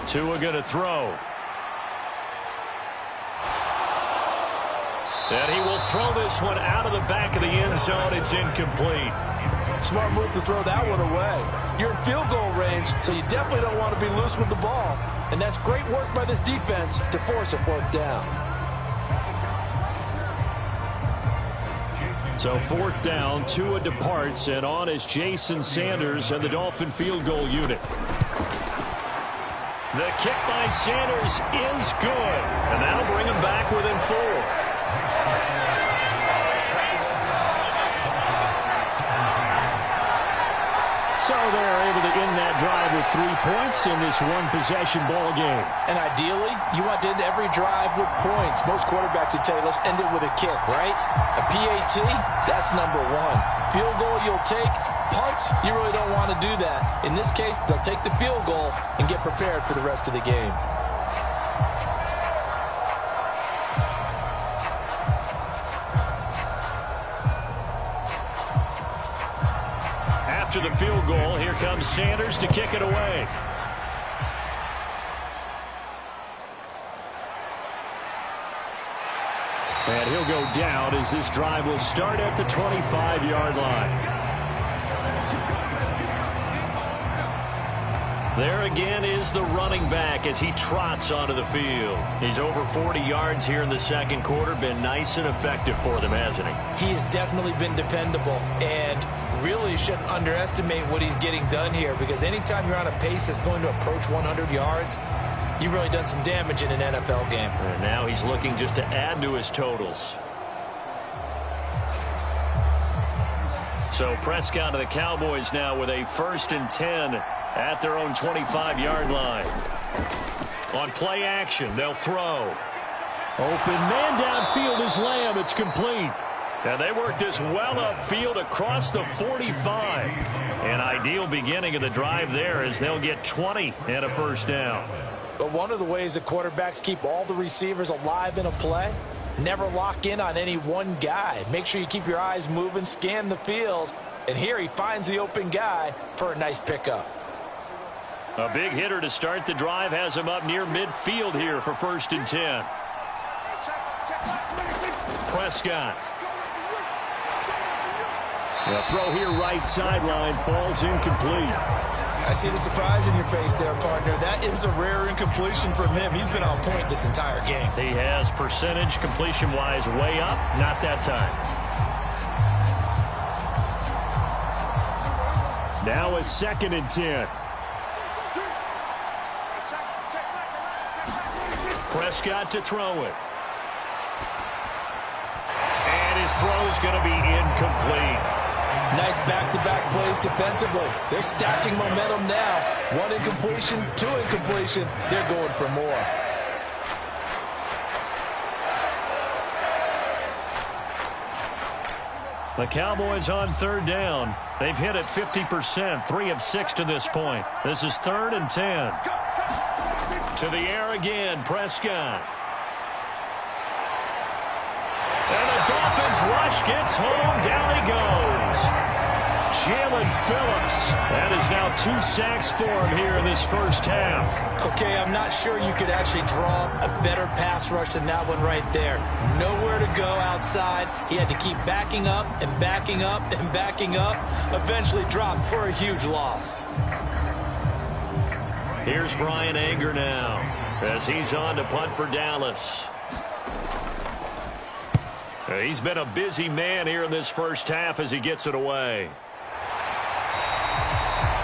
Tua going to throw. And he will throw this one out of the back of the end zone. It's incomplete. Smart move to throw that one away. You're in field goal range, so you definitely don't want to be loose with the ball. And that's great work by this defense to force a fourth down. So fourth down, Tua departs, and on is Jason Sanders and the Dolphin field goal unit. The kick by Sanders is good, and that'll bring him back within 4. So they're able to end that drive with 3 points in this one-possession ball game. And ideally, you want to end every drive with points. Most quarterbacks would tell you, let's end it with a kick, right? A PAT, that's number 1. Field goal you'll take. Punts, you really don't want to do that. In this case, they'll take the field goal and get prepared for the rest of the game. After the field goal, here comes Sanders to kick it away. And he'll go down as this drive will start at the 25-yard line. There again is the running back as he trots onto the field. He's over 40 yards here in the second quarter. Been nice and effective for them, hasn't he? He has definitely been dependable, and really shouldn't underestimate what he's getting done here, because anytime you're on a pace that's going to approach 100 yards, you've really done some damage in an NFL game. And now he's looking just to add to his totals. So Prescott to the Cowboys now with a 1st and 10 at their own 25-yard line. On play action, they'll throw. Open man downfield is Lamb. It's complete. And they work this well upfield across the 45. An ideal beginning of the drive there as they'll get 20 and a first down. But one of the ways that quarterbacks keep all the receivers alive in a play, never lock in on any one guy. Make sure you keep your eyes moving, scan the field. And here he finds the open guy for a nice pickup. A big hitter to start the drive has him up near midfield here for 1st and 10. Prescott. The throw here right sideline falls incomplete. I see the surprise in your face there, partner. That is a rare incompletion from him. He's been on point this entire game. He has percentage completion-wise way up. Not that time. Now a 2nd and 10. Prescott to throw it. And his throw is going to be incomplete. Nice back-to-back plays defensively. They're stacking momentum now. 1 incompletion, 2 incompletion. They're going for more. The Cowboys on 3rd down. They've hit it 50%, 3 of 6 to this point. This is 3rd and 10. To the air again, Prescott. And the Dolphins rush gets home. Down he goes. Jalen Phillips. That is now 2 sacks for him here in this first half. Okay, I'm not sure you could actually draw a better pass rush than that one right there. Nowhere to go outside. He had to keep backing up and backing up and backing up. Eventually dropped for a huge loss. Here's Brian Anger now as he's on to punt for Dallas. He's been a busy man here in this first half as he gets it away.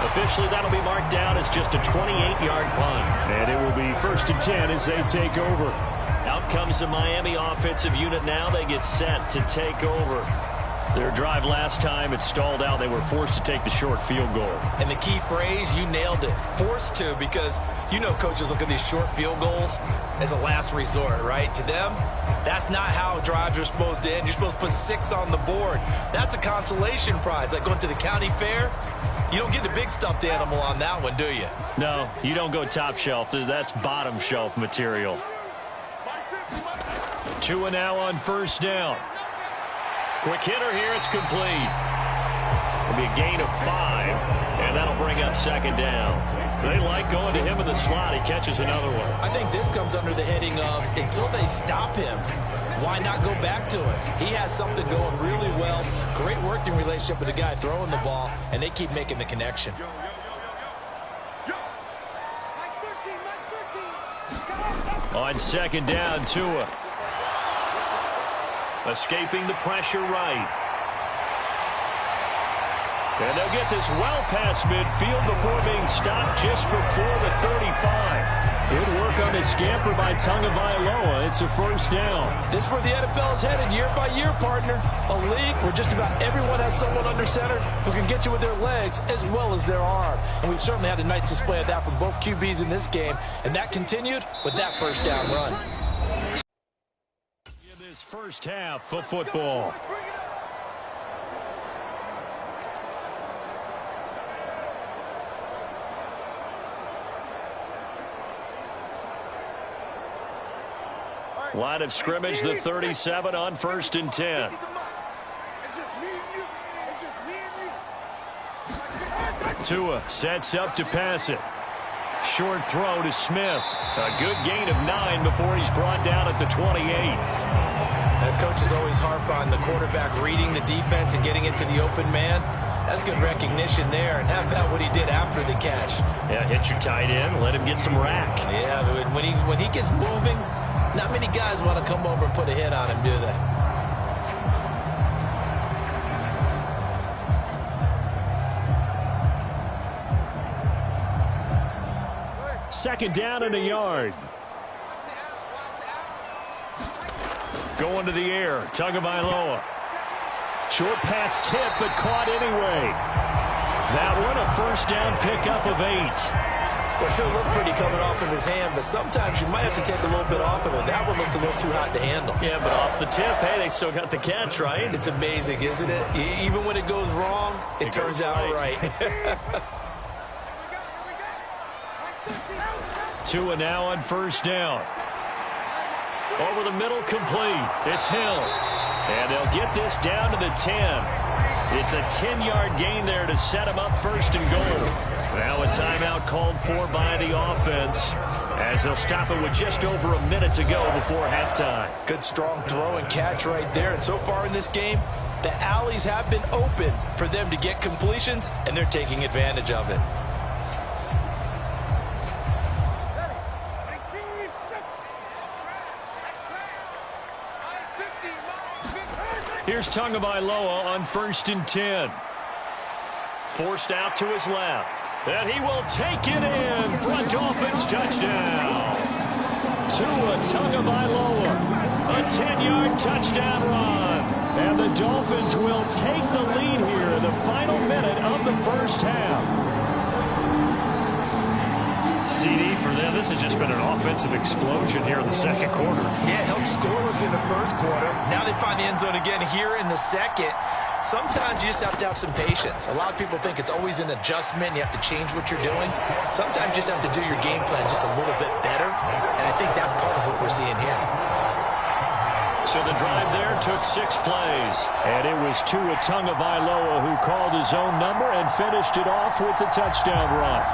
Officially, that'll be marked down as just a 28-yard punt. And it will be 1st and 10 as they take over. Out comes the Miami offensive unit now. They get set to take over. Their drive last time, it stalled out. They were forced to take the short field goal. And the key phrase, you nailed it. Forced to, because you know coaches look at these short field goals as a last resort, right? To them, that's not how drives are supposed to end. You're supposed to put 6 on the board. That's a consolation prize. Like going to the county fair, you don't get the big stuffed animal on that one, do you? No, you don't go top shelf. That's bottom shelf material. Tua now on 1st down. Quick hitter here, it's complete. It'll be a gain of 5, and that'll bring up 2nd down. They like going to him in the slot. He catches another one. I think this comes under the heading of until they stop him, why not go back to it? He has something going really well. Great working relationship with the guy throwing the ball, and they keep making the connection. On second down, Tua. Escaping the pressure right. And they'll get this well past midfield before being stopped just before the 35. Good work on the scamper by Tagovailoa. It's a first down. This is where the NFL is headed year by year, partner. A league where just about everyone has someone under center who can get you with their legs as well as their arm. And we've certainly had a nice display of that from both QBs in this game. And that continued with that first down run. In this first half of football. Line of scrimmage, the 37 on 1st and 10. Tua sets up to pass it. Short throw to Smith. A good gain of 9 before he's brought down at the 28. And coaches always harp on the quarterback reading the defense and getting into the open man. That's good recognition there. And how about what he did after the catch? Yeah, hit your tight end, let him get some rack. Yeah, when he gets moving, not many guys want to come over and put a hit on him, do they? Second down and a yard. Going to the air, Tagovailoa. Short pass tip, but caught anyway. That one a first down pickup of 8. Well, sure looked pretty coming off of his hand, but sometimes you might have to take a little bit off of it. That one looked a little too hot to handle. Yeah, but off the tip, hey, they still got the catch, right? It's amazing, isn't it? Even when it goes wrong, it turns out right. Tua now on first down. Over the middle, complete. It's Hill. And they'll get this down to the 10. It's a 10-yard gain there to set him up first and goal. Now a timeout called for by the offense as they'll stop it with just over a minute to go before halftime. Good strong throw and catch right there. And so far in this game, the alleys have been open for them to get completions, and they're taking advantage of it. Here's Tagovailoa on 1st and 10. Forced out to his left. And he will take it in for a Dolphins touchdown. Tua Tagovailoa, a 10-yard touchdown run. And the Dolphins will take the lead here in the final minute of the first half. CD for them, this has just been an offensive explosion here in the second quarter. Yeah, held scoreless in the first quarter. Now they find the end zone again here in the second. Sometimes you just have to have some patience. A lot of people think it's always an adjustment. You have to change what you're doing. Sometimes you just have to do your game plan just a little bit better. And I think that's part of what we're seeing here. So the drive there took 6 plays. And it was Tua Tagovailoa who called his own number and finished it off with the touchdown run.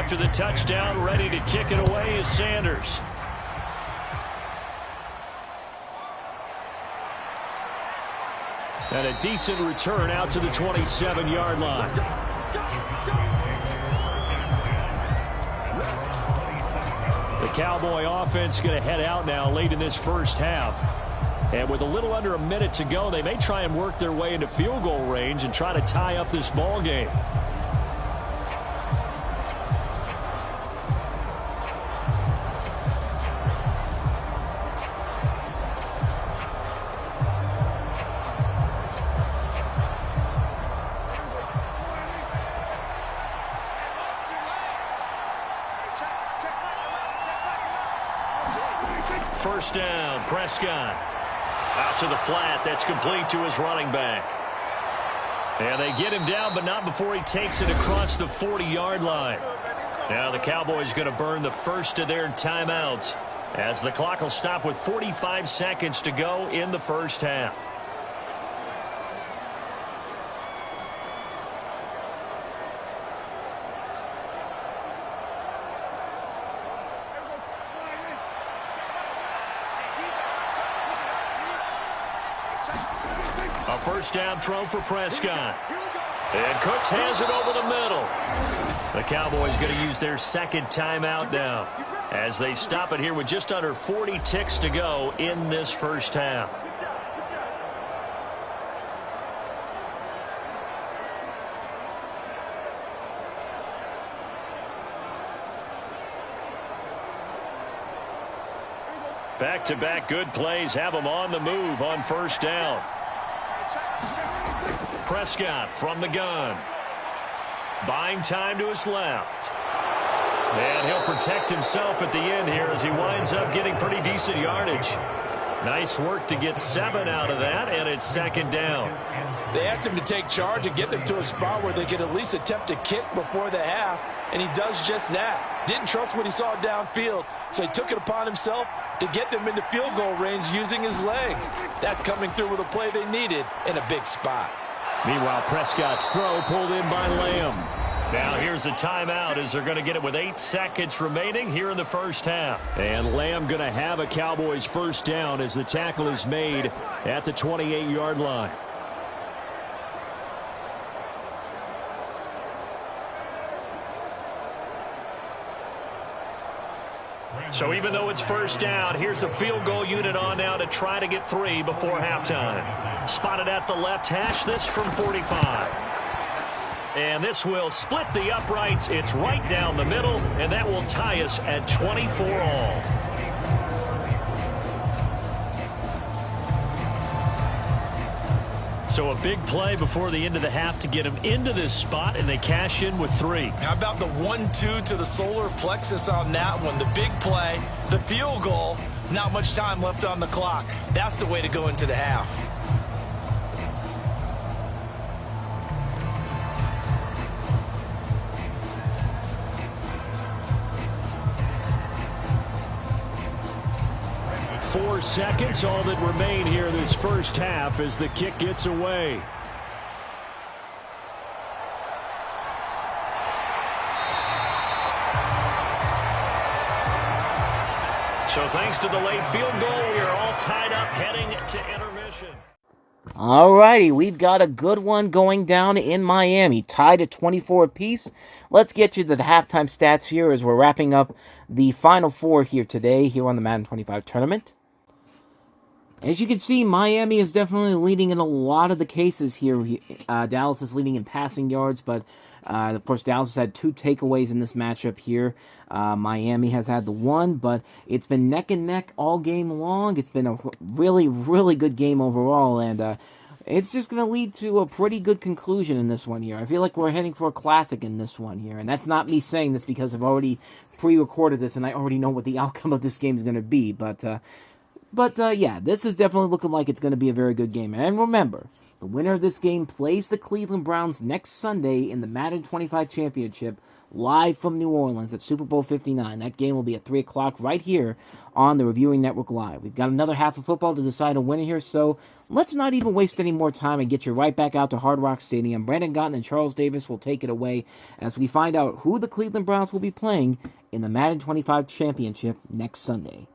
After the touchdown, ready to kick it away is Sanders. And a decent return out to the 27-yard line. The Cowboy offense going to head out now late in this first half. And with a little under a minute to go, they may try and work their way into field goal range and try to tie up this ball game. First down, Prescott. Out to the flat. That's complete to his running back. And they get him down, but not before he takes it across the 40-yard line. Now the Cowboys going to burn the first of their timeouts as the clock will stop with 45 seconds to go in the first half. A first down throw for Prescott. And Cooks has it over the middle. The Cowboys going to use their second timeout now as they stop it here with just under 40 ticks to go in this first half. Back-to-back good plays have them on the move on first down. Prescott from the gun. Buying time to his left. And he'll protect himself at the end here as he winds up getting pretty decent yardage. Nice work to get 7 out of that, and it's second down. They asked him to take charge and get them to a spot where they could at least attempt a kick before the half, and he does just that. Didn't trust what he saw downfield, so he took it upon himself to get them into field goal range using his legs. That's coming through with a play they needed in a big spot. Meanwhile, Prescott's throw pulled in by Lamb. Now here's a timeout as they're going to get it with 8 seconds remaining here in the first half. And Lamb going to have a Cowboys first down as the tackle is made at the 28-yard line. So even though it's first down, here's the field goal unit on now to try to get 3 before halftime. Spotted at the left hash, this from 45. And this will split the uprights. It's right down the middle, and that will tie us at 24 all. So a big play before the end of the half to get them into this spot, and they cash in with 3. How about the 1-2 to the solar plexus on that one? The big play, the field goal, not much time left on the clock. That's the way to go into the half. Four seconds, all that remain here this first half as the kick gets away. So thanks to the late field goal, we are all tied up heading to intermission. Alrighty, we've got a good one going down in Miami, tied at 24 apiece. Let's get you to the halftime stats here as we're wrapping up the Final Four here today, here on the Madden 25 tournament. As you can see, Miami is definitely leading in a lot of the cases here. Dallas is leading in passing yards, but of course Dallas has had 2 takeaways in this matchup here. Miami has had the 1, but it's been neck and neck all game long. It's been a really, really good game overall, and it's just going to lead to a pretty good conclusion in this one here. I feel like we're heading for a classic in this one here, and that's not me saying this because I've already pre-recorded this and I already know what the outcome of this game is going to be, But yeah, this is definitely looking like it's going to be a very good game. And remember, the winner of this game plays the Cleveland Browns next Sunday in the Madden 25 Championship, live from New Orleans at Super Bowl 59. That game will be at 3 o'clock right here on the Reviewing Network Live. We've got another half of football to decide a winner here, so let's not even waste any more time and get you right back out to Hard Rock Stadium. Brandon Gotton and Charles Davis will take it away as we find out who the Cleveland Browns will be playing in the Madden 25 Championship next Sunday.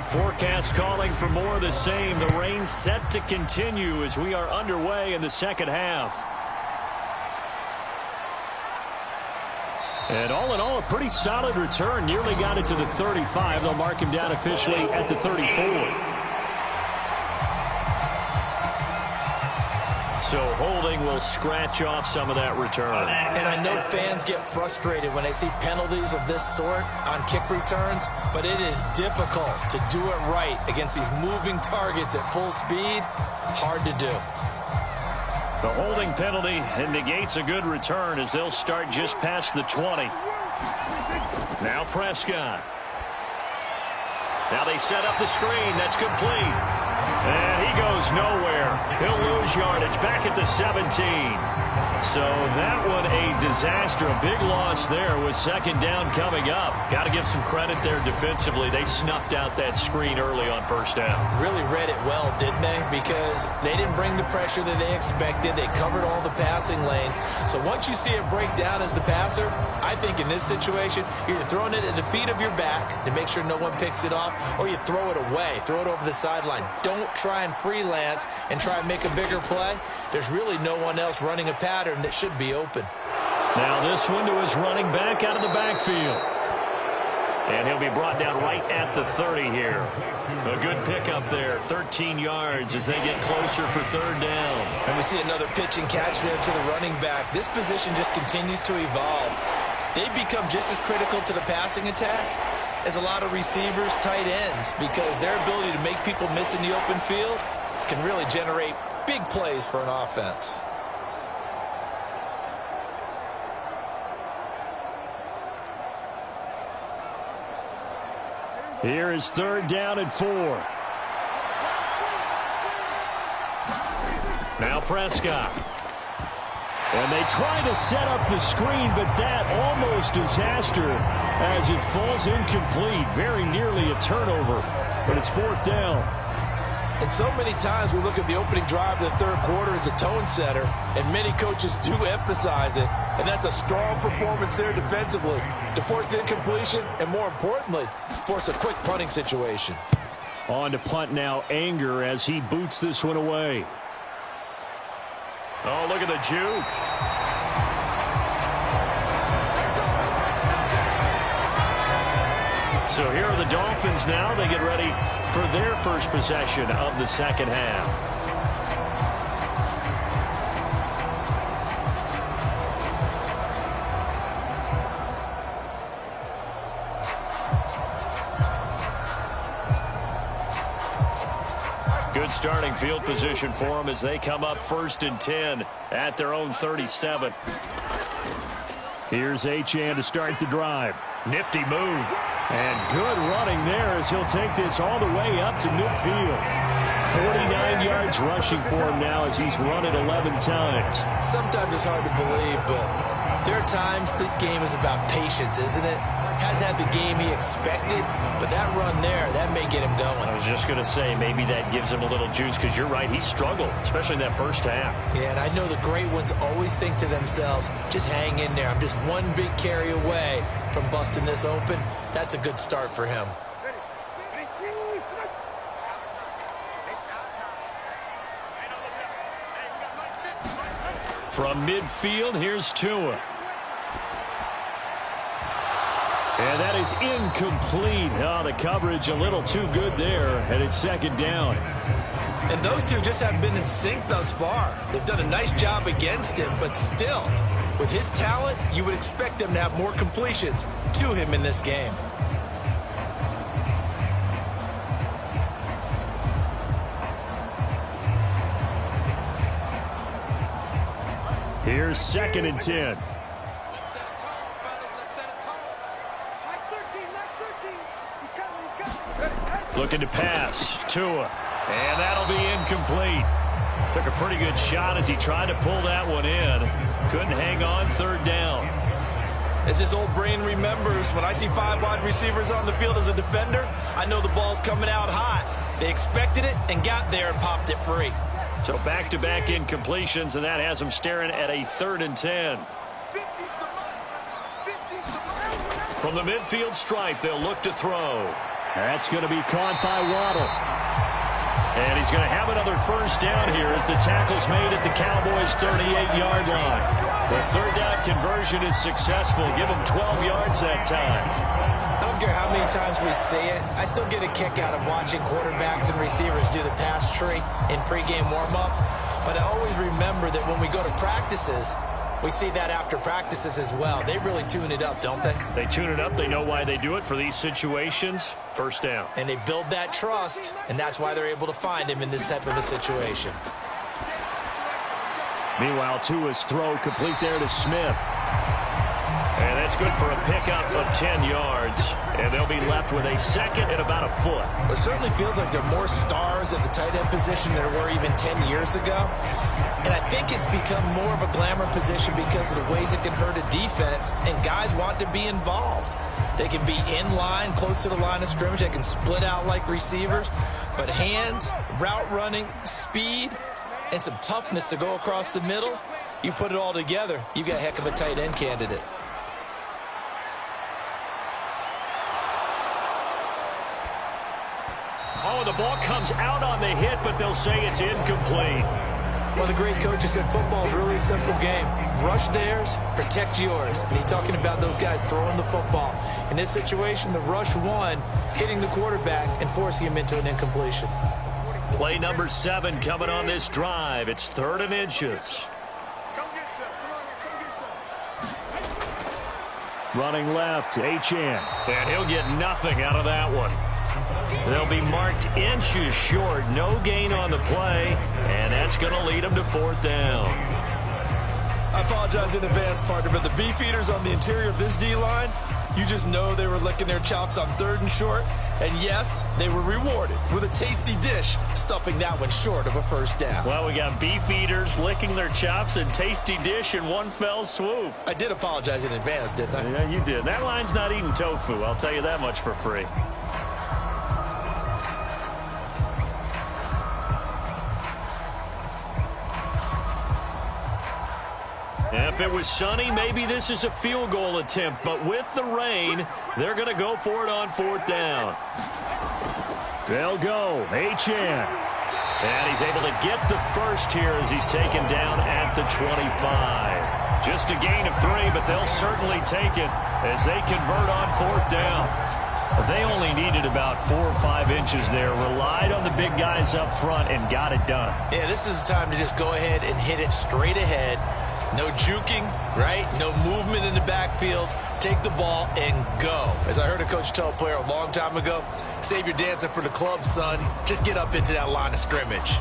Forecast calling for more of the same. The rain set to continue as we are underway in the second half. And all in all, a pretty solid return. Nearly got it to the 35. They'll mark him down officially at the 34. So holding will scratch off some of that return. And I know fans get frustrated when they see penalties of this sort on kick returns, but it is difficult to do it right against these moving targets at full speed. Hard to do. The holding penalty negates a good return as they'll start just past the 20. Now Prescott. Now they set up the screen. That's complete. And he goes nowhere. He'll lose yardage back at the 17. So that one a disaster. A big loss there with second down coming up. Got to give some credit there defensively. They snuffed out that screen early on first down. Really read it well, didn't they? Because they didn't bring the pressure that they expected. They covered all the passing lanes. So once you see it break down as the passer, I think in this situation, you're either throwing it at the feet of your back to make sure no one picks it off, or you throw it away, throw it over the sideline. Don't try and freelance and try and make a bigger play. There's really no one else running a pattern that should be open. Now this one to his running back out of the backfield. And he'll be brought down right at the 30 here. A good pickup there, 13 yards as they get closer for third down. And we see another pitch and catch there to the running back. This position just continues to evolve. They've become just as critical to the passing attack as a lot of receivers, tight ends, because their ability to make people miss in the open field can really generate big plays for an offense. Here is third down and 4. Now Prescott. And they try to set up the screen, but that almost disaster as it falls incomplete. Very nearly a turnover, but it's fourth down. And so many times we look at the opening drive of the third quarter as a tone setter, and many coaches do emphasize it. And that's a strong performance there defensively to force incompletion and, more importantly, force a quick punting situation. On to punt now, Anger as he boots this one away. Oh, look at the juke. So here are the Dolphins now. They get ready for their first possession of the second half. Good starting field position for them as they come up 1st and 10 at their own 37. Here's Achane to start the drive. Nifty move. And good running there as he'll take this all the way up to midfield. 49 yards rushing for him now as he's run it 11 times. Sometimes it's hard to believe, but there are times this game is about patience, isn't it? Hasn't had the game he expected, but that run there, that may get him going. I was just going to say, maybe that gives him a little juice because you're right, he struggled, especially in that first half. Yeah, and I know the great ones always think to themselves, just hang in there. I'm just one big carry away from busting this open. That's a good start for him. From midfield, here's Tua. And that is incomplete. Oh, the coverage a little too good there, and it's second down. And those two just haven't been in sync thus far. They've done a nice job against him, but still, with his talent, you would expect them to have more completions to him in this game. Here's 2nd and 10. Looking to pass. Tua. And that'll be incomplete. Took a pretty good shot as he tried to pull that one in. Couldn't hang on, third down. As his old brain remembers, when I see 5 wide receivers on the field as a defender, I know the ball's coming out hot. They expected it and got there and popped it free. So back-to-back incompletions, and that has them staring at a 3rd and 10. From the midfield stripe, they'll look to throw. That's going to be caught by Waddle. And he's going to have another first down here as the tackle's made at the Cowboys' 38-yard line. The third down conversion is successful. Give him 12 yards that time. I don't care how many times we see it. I still get a kick out of watching quarterbacks and receivers do the pass tree in pregame warm-up. But I always remember that when we go to practices, we see that after practices as well. They really tune it up, don't they? They tune it up. They know why they do it for these situations. First down. And they build that trust, and that's why they're able to find him in this type of a situation. Meanwhile, Tua's throw complete there to Smith. And that's good for a pickup of 10 yards. And they'll be left with a second and about a foot. It certainly feels like there are more stars at the tight end position than there were even 10 years ago. And I think it's become more of a glamour position because of the ways it can hurt a defense. And guys want to be involved. They can be in line, close to the line of scrimmage. They can split out like receivers. But hands, route running, speed, and some toughness to go across the middle, you put it all together, you got a heck of a tight end candidate. Oh, the ball comes out on the hit, but they'll say it's incomplete. One of the great coaches said football is really a simple game. Rush theirs, protect yours. And he's talking about those guys throwing the football. In this situation, the rush won, hitting the quarterback and forcing him into an incompletion. Play number 7 coming on this drive. It's 3rd and inches. Running left, Achane. And he'll get nothing out of that one. They'll be marked inches short. No gain on the play. And that's going to lead them to 4th down. I apologize in advance, partner, but the beefeaters on the interior of this D-line, you just know they were licking their chops on 3rd and short. And yes, they were rewarded with a tasty dish, stuffing that one short of a 1st down. Well, we got beefeaters licking their chops and tasty dish in one fell swoop. I did apologize in advance, didn't I? Yeah, you did. That line's not eating tofu, I'll tell you that much for free. If it was sunny, maybe this is a field goal attempt. But with the rain, they're going to go for it on 4th down. They'll go. Achane. And he's able to get the first here as he's taken down at the 25. Just a gain of 3, but they'll certainly take it as they convert on 4th down. They only needed about 4 or 5 inches there. Relied on the big guys up front and got it done. Yeah, this is the time to just go ahead and hit it straight ahead. No juking, right? No movement in the backfield. Take the ball and go. As I heard a coach tell a player a long time ago, save your dancing for the club, son. Just get up into that line of scrimmage.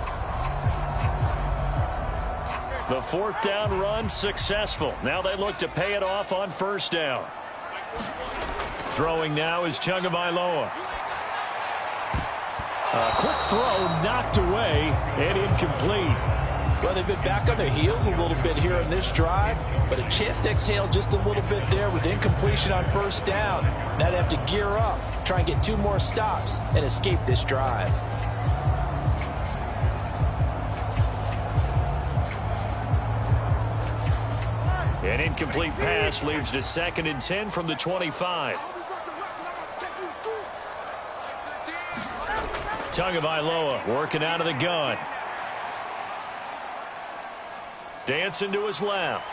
The 4th down run successful. Now they look to pay it off on 1st down. Throwing now is Tagovailoa. A quick throw knocked away and incomplete. Well, they've been back on their heels a little bit here on this drive, but a chance to exhale just a little bit there with incompletion on 1st down. Now they have to gear up, try and get 2 more stops, and escape this drive. An incomplete pass leads to 2nd and 10 from the 25. Tagovailoa working out of the gun. Dancing to his left.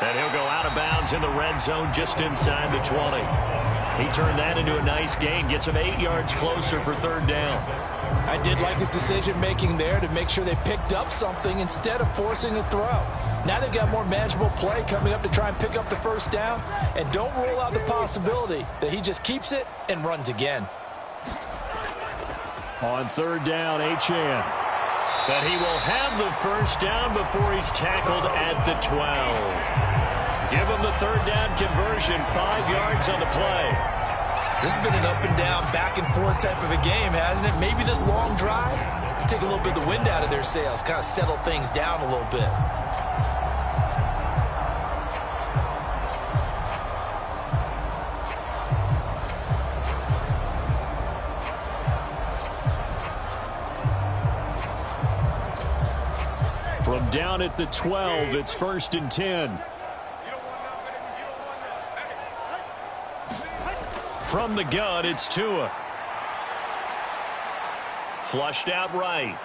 And he'll go out of bounds in the red zone just inside the 20. He turned that into a nice gain. Gets him 8 yards closer for 3rd down. I did like his decision-making there to make sure they picked up something instead of forcing a throw. Now they've got more manageable play coming up to try and pick up the 1st down. And don't rule out the possibility that he just keeps it and runs again. On 3rd down, Achane. But he will have the 1st down before he's tackled at the 12. Give him the 3rd down conversion, 5 yards on the play. This has been an up and down, back and forth type of a game, hasn't it? Maybe this long drive, take a little bit of the wind out of their sails, kind of settle things down a little bit. From down at the 12, it's 1st and 10. From the gun, it's Tua. Flushed out right.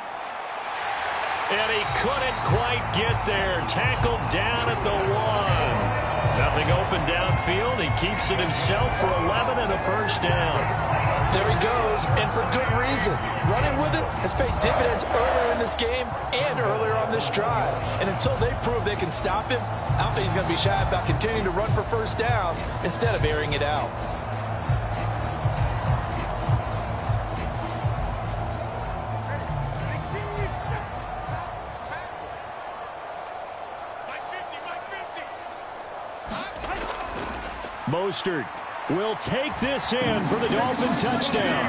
And he couldn't quite get there. Tackled down at the 1. Nothing open downfield. He keeps it himself for 11 and a 1st down. There he goes, and for good reason. Running with it has paid dividends earlier in this game and earlier on this drive. And until they prove they can stop him, I don't think he's going to be shy about continuing to run for 1st downs instead of airing it out. Mostert will take this in for the Dolphin touchdown.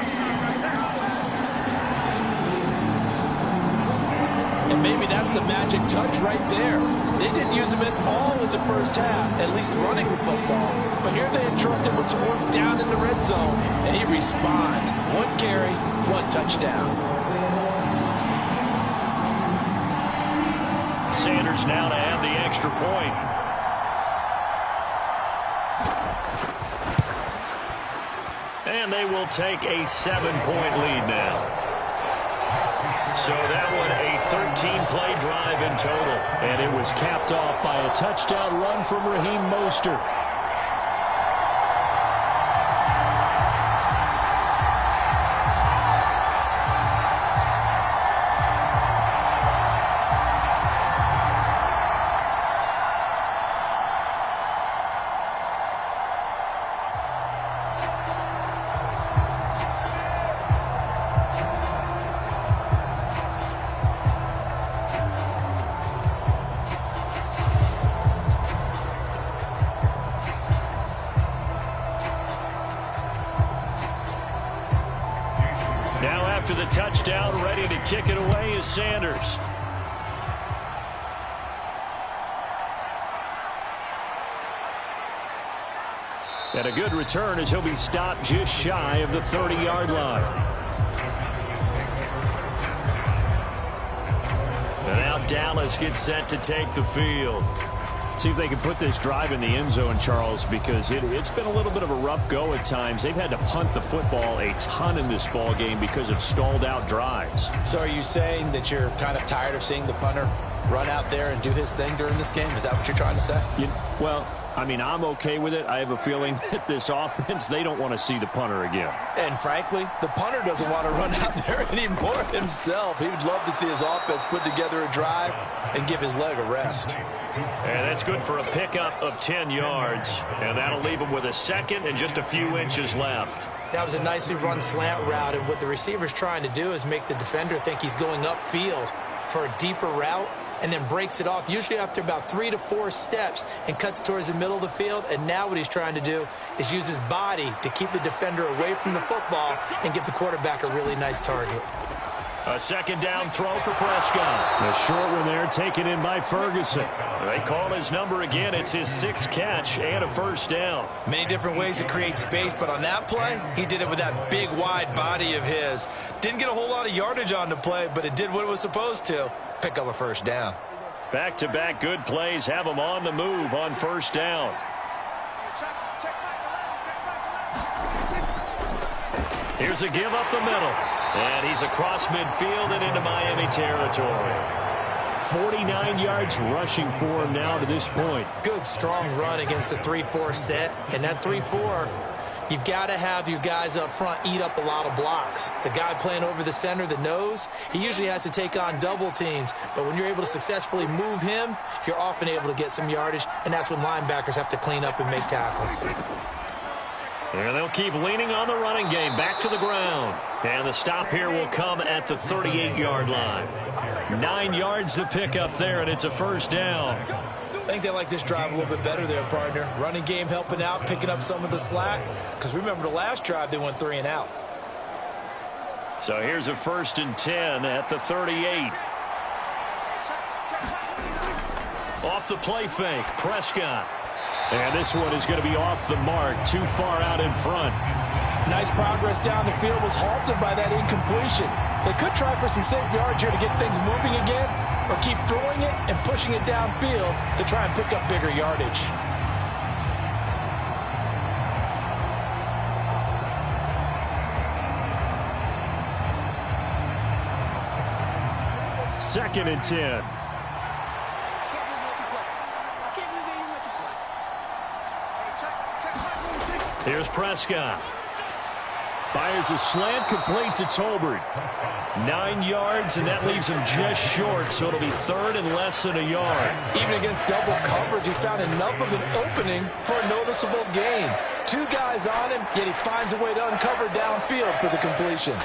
And maybe that's the magic touch right there. They didn't use him at all in the first half, at least running the football. But here they entrusted with some work down in the red zone, and he responds. 1 carry, 1 touchdown. Sanders now to have the extra point. And they will take a 7-point lead now. So that one a 13-play drive in total. And it was capped off by a touchdown run from Raheem Mostert. Now after the touchdown, ready to kick it away is Sanders. And a good return as he'll be stopped just shy of the 30-yard line. And now Dallas gets set to take the field. See if they can put this drive in the end zone, Charles, because it's been a little bit of a rough go at times. They've had to punt the football a ton in this ball game because of stalled out drives. So are you saying that you're kind of tired of seeing the punter run out there and do his thing during this game? Is that what you're trying to say? Well, I mean, I'm okay with it. I have a feeling that this offense, they don't want to see the punter again. And frankly, the punter doesn't want to run out there anymore himself. He would love to see his offense put together a drive and give his leg a rest. And that's good for a pickup of 10 yards. And that'll leave him with a second and just a few inches left. That was a nicely run slant route, and what the receiver's trying to do is make the defender think he's going upfield for a deeper route, and then breaks it off, usually after about 3 to 4 steps, and cuts towards the middle of the field. And now what he's trying to do is use his body to keep the defender away from the football and give the quarterback a really nice target. A second down throw for Prescott. The short one there taken in by Ferguson. They call his number again. It's his 6th catch and a first down. Many different ways to create space, but on that play, he did it with that big, wide body of his. Didn't get a whole lot of yardage on the play, but it did what it was supposed to. Pick up a first down. Back-to-back good plays have him on the move on first down. Here's a give up the middle. And he's across midfield and into Miami territory. 49 yards rushing for him now to this point. Good, strong run against the 3-4 set. And that 3-4, you've got to have your guys up front eat up a lot of blocks. The guy playing over the center, the nose, he usually has to take on double teams. But when you're able to successfully move him, you're often able to get some yardage. And that's when linebackers have to clean up and make tackles. And they'll keep leaning on the running game. Back to the ground. And the stop here will come at the 38-yard line. 9 yards to pick up there, and it's a first down. I think they like this drive a little bit better there, partner. Running game helping out, picking up some of the slack. Because remember the last drive, they went 3 and out. So here's a 1st and 10 at the 38. Off the play fake, Prescott. And this one is going to be off the mark, too far out in front. Nice progress down the field, was halted by that incompletion. They could try for some safe yards here to get things moving again, or keep throwing it and pushing it downfield to try and pick up bigger yardage. Second and 10. Here's Prescott. Fires a slant, completes it to Tolbert. 9 yards, and that leaves him just short, so it'll be 3rd and less than a yard. Even against double coverage, he found enough of an opening for a noticeable gain. 2 guys on him, yet he finds a way to uncover downfield for the completion.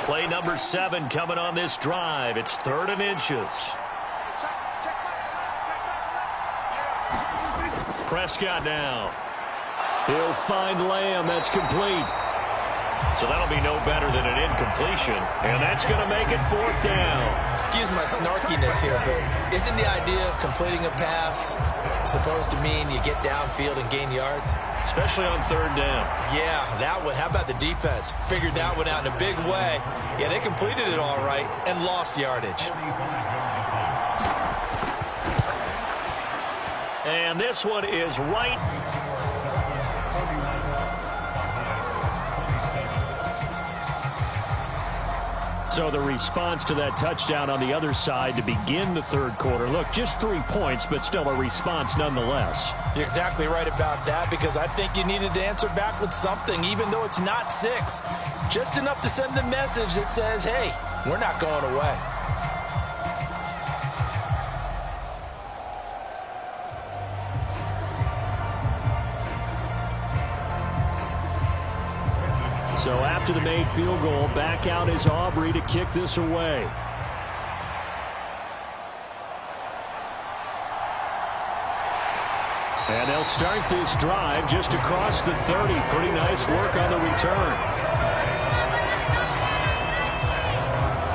Play number 7 coming on this drive. It's 3rd and inches. Prescott now. He'll find Lamb. That's complete. So that'll be no better than an incompletion, and that's going to make it 4th down. Excuse my snarkiness here, but isn't the idea of completing a pass supposed to mean you get downfield and gain yards? Especially on 3rd down. Yeah, that one. How about the defense? Figured that one out in a big way. Yeah, they completed it all right and lost yardage. And this one is right. So the response to that touchdown on the other side to begin the 3rd quarter. Look, just 3 points, but still a response nonetheless. You're exactly right about that, because I think you needed to answer back with something, even though it's not 6. Just enough to send the message that says, hey, we're not going away. So after the made field goal, back out is Aubrey to kick this away. And they'll start this drive just across the 30. Pretty nice work on the return.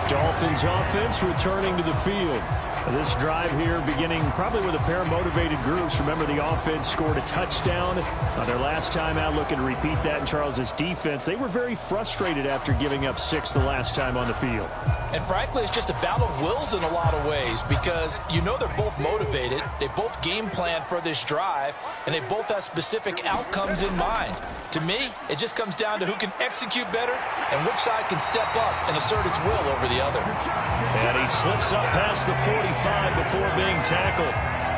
Dolphins offense returning to the field. This drive here beginning probably with a pair of motivated groups. Remember, the offense scored a touchdown on their last time out, looking to repeat that in Charles's defense. They were very frustrated after giving up 6 the last time on the field. And frankly, it's just a battle of wills in a lot of ways, because you know they're both motivated, they both game plan for this drive, and they both have specific outcomes in mind. To me, it just comes down to who can execute better and which side can step up and assert its will over the other. And he slips up past the 45 before being tackled.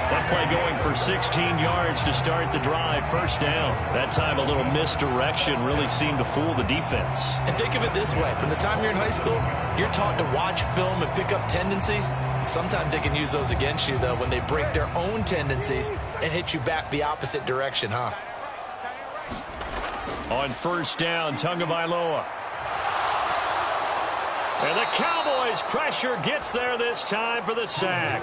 That play going for 16 yards to start the drive. 1st down. That time a little misdirection really seemed to fool the defense. And think of it this way. From the time you're in high school, you're taught to watch film and pick up tendencies. Sometimes they can use those against you, though, when they break their own tendencies and hit you back the opposite direction, huh? On 1st down, Tagovailoa. And the Cowboys pressure gets there this time for the sack.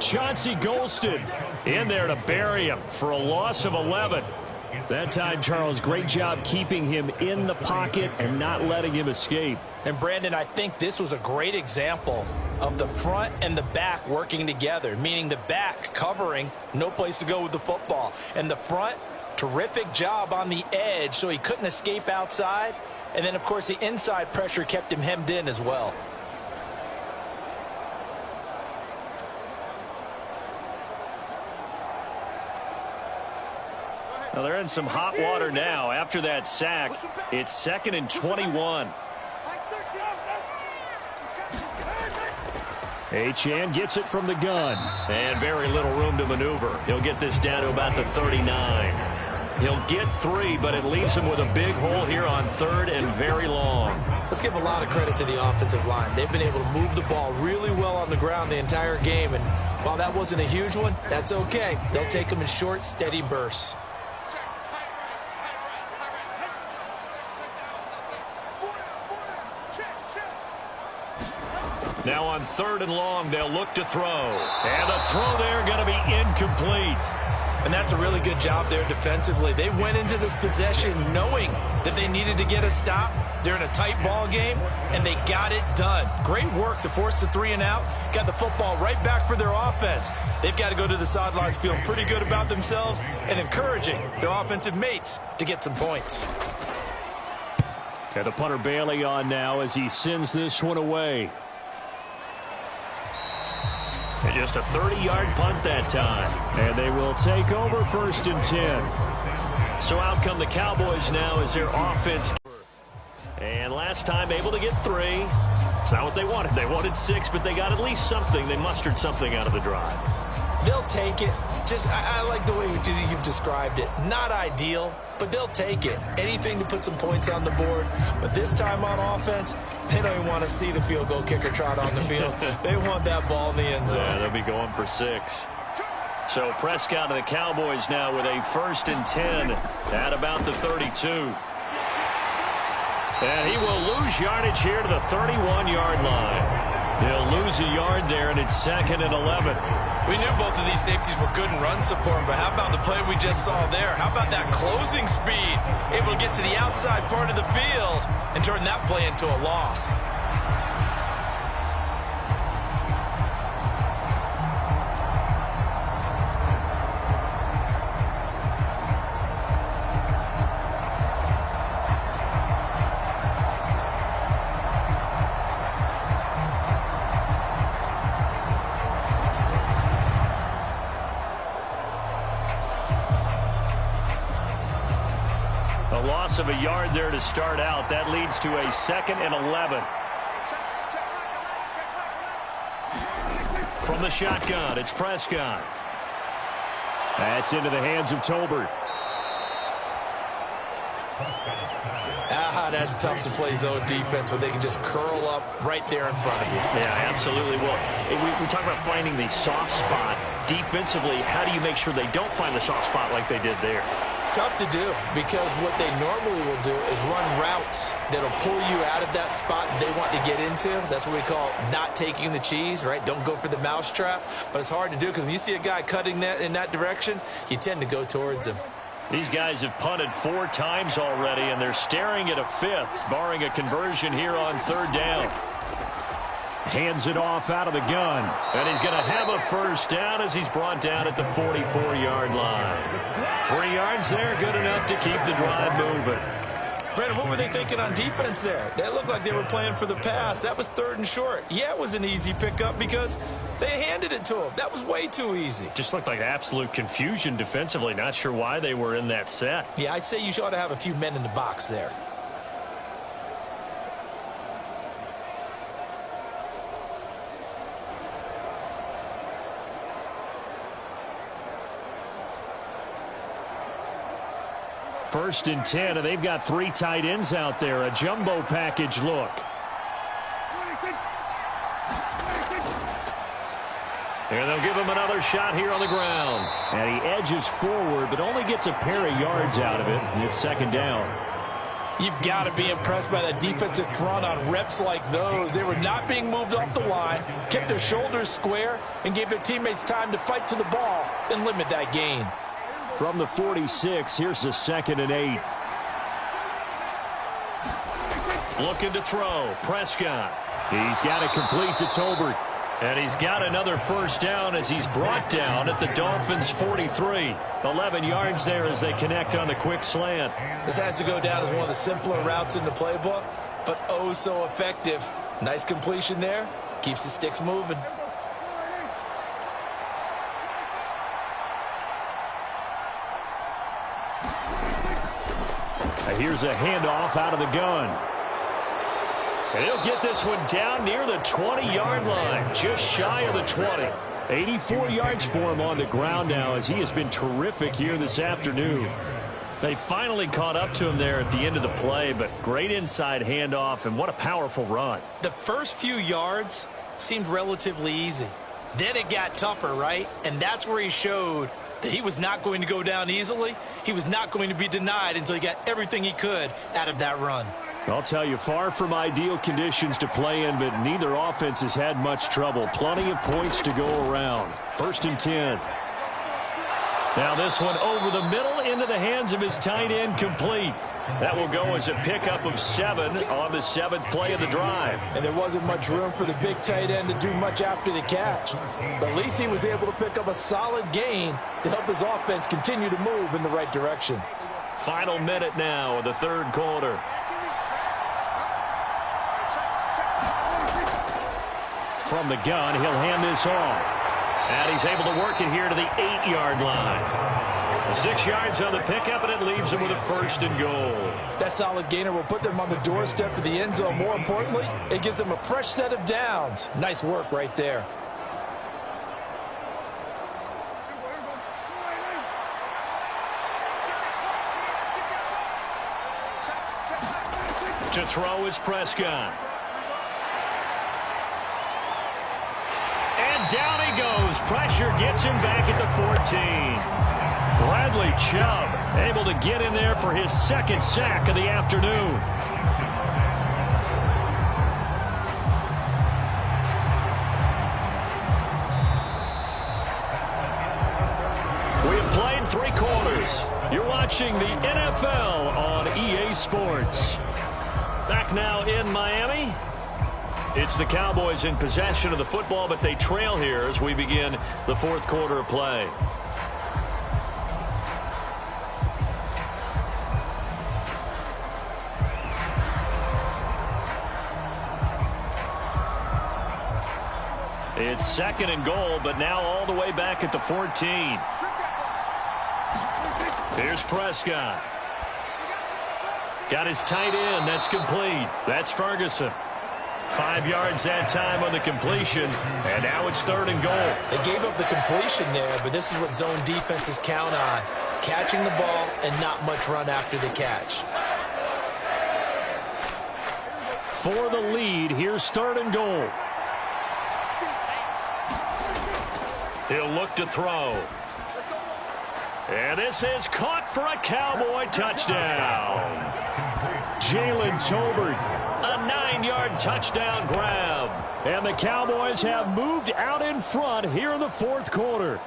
Chauncey Golston in there to bury him for a loss of 11. That time, Charles, great job keeping him in the pocket and not letting him escape. And Brandon, I think this was a great example of the front and the back working together, meaning the back covering, no place to go with the football, and the front, terrific job on the edge so he couldn't escape outside. And then, of course, the inside pressure kept him hemmed in as well. Now they're in some hot water now. After that sack, it's 2nd and 21. Achane gets it from the gun. And very little room to maneuver. He'll get this down to about the 39. He'll get 3, but it leaves him with a big hole here on 3rd and very long. Let's give a lot of credit to the offensive line. They've been able to move the ball really well on the ground the entire game. And while that wasn't a huge one, that's okay. They'll take them in short, steady bursts. Now on 3rd and long, they'll look to throw. And the throw there going to be incomplete. And that's a really good job there defensively. They went into this possession knowing that they needed to get a stop. They're in a tight ball game, and they got it done. Great work to force the 3 and out. Got the football right back for their offense. They've got to go to the sidelines feeling pretty good about themselves and encouraging their offensive mates to get some points. And the punter Bailey on now as he sends this one away. And just a 30-yard punt that time. And they will take over 1st and 10. So out come the Cowboys now as their offense. And last time able to get 3. It's not what they wanted. They wanted 6, but they got at least something. They mustered something out of the drive. They'll take it. I like the way you've described it. Not ideal, but they'll take it. Anything to put some points on the board. But this time on offense, they don't even want to see the field goal kicker trot on the field. They want that ball in the end zone. Yeah, they'll be going for 6. So Prescott and the Cowboys now with a 1st and 10 at about the 32. And he will lose yardage here to the 31-yard line. He'll lose a yard there, and it's 2nd and 11. We knew both of these safeties were good in run support, but how about the play we just saw there? How about that closing speed? Able to get to the outside part of the field and turn that play into a loss. Loss of a yard there to start out. That leads to a 2nd and 11. From the shotgun, it's Prescott. That's into the hands of Tolbert. That's tough to play zone defense when they can just curl up right there in front of you. Yeah, absolutely. Well, we talk about finding the soft spot. Defensively, how do you make sure they don't find the soft spot like they did there? Tough to do, because what they normally will do is run routes that'll pull you out of that spot they want to get into. That's what we call not taking the cheese, right? Don't go for the mousetrap. But it's hard to do because when you see a guy cutting that in that direction, you tend to go towards him. These guys have punted 4 times already, and they're staring at a 5th, barring a conversion here on 3rd down. Hands it off out of the gun. And he's going to have a first down as he's brought down at the 44-yard line. 3 yards there, good enough to keep the drive moving. Brandon, what were they thinking on defense there? That looked like they were playing for the pass. That was 3rd and short. Yeah, it was an easy pickup because they handed it to him. That was way too easy. Just looked like absolute confusion defensively. Not sure why they were in that set. Yeah, I'd say you ought to have a few men in the box there. First and 10, and they've got 3 tight ends out there. A jumbo package look. And they'll give him another shot here on the ground. And he edges forward, but only gets a pair of yards out of it. And it's 2nd down. You've got to be impressed by that defensive front on reps like those. They were not being moved off the line, kept their shoulders square, and gave their teammates time to fight to the ball and limit that gain. From the 46, here's the 2nd and 8. Looking to throw. Prescott. He's got it complete to Tolbert. And he's got another first down as he's brought down at the Dolphins' 43. 11 yards there as they connect on the quick slant. This has to go down as one of the simpler routes in the playbook, but oh so effective. Nice completion there. Keeps the sticks moving. Here's a handoff out of the gun. And he'll get this one down near the 20-yard line, just shy of the 20. 84 yards for him on the ground now as he has been terrific here this afternoon. They finally caught up to him there at the end of the play, but great inside handoff, and what a powerful run. The first few yards seemed relatively easy. Then it got tougher, right? And that's where he showed that he was not going to go down easily. He was not going to be denied until he got everything he could out of that run. I'll tell you, far from ideal conditions to play in, but neither offense has had much trouble. Plenty of points to go around. 1st and 10. Now this one over the middle into the hands of his tight end, complete. That will go as a pickup of 7 on the 7th play of the drive. And there wasn't much room for the big tight end to do much after the catch. But at least he was able to pick up a solid gain to help his offense continue to move in the right direction. Final minute now of the 3rd quarter. From the gun, he'll hand this off. And he's able to work it here to the 8-yard line. 6 yards on the pickup, and it leaves him with a 1st and goal. That solid gainer will put them on the doorstep of the end zone. More importantly, it gives them a fresh set of downs. Nice work right there. To throw is Prescott. And down he goes. Pressure gets him back at the 14. Bradley Chubb able to get in there for his 2nd sack of the afternoon. watching the NFL on EA Sports. Back now in Miami. It's the Cowboys in possession of the football, but they trail here as we begin the fourth quarter of play. It's second and goal, but now all the way back at the 14. Here's Prescott. Got his tight end. That's complete. That's Ferguson. 5 yards that time on the completion, and now it's third and goal. They gave up the completion there, but this is what zone defenses count on. Catching the ball and not much run after the catch. For the lead, here's third and goal. He'll look to throw. And this is caught for a Cowboy touchdown. Jalen Tolbert, a 9-yard touchdown grab. And the Cowboys have moved out in front here in the fourth quarter.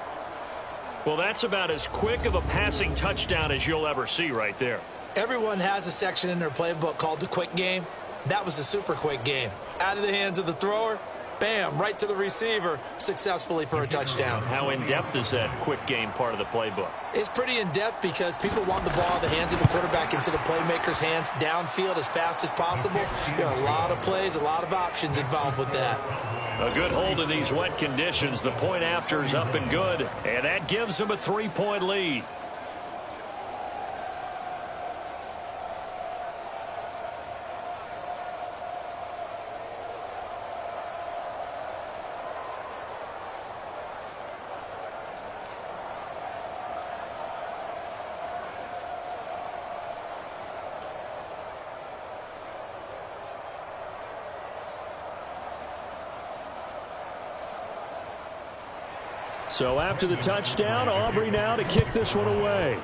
Well, that's about as quick of a passing touchdown as you'll ever see right there. Everyone has a section in their playbook called the quick game. That was a super quick game. Out of the hands of the thrower, bam, right to the receiver, successfully for a touchdown. How in-depth is that quick game part of the playbook? It's pretty in-depth because people want the ball out of the hands of the quarterback into the playmaker's hands downfield as fast as possible. There are a lot of plays, a lot of options involved with that. A good hold in these wet conditions. The point after is up and good, and that gives them a 3-point lead. So after the touchdown, Aubrey now to kick this one away.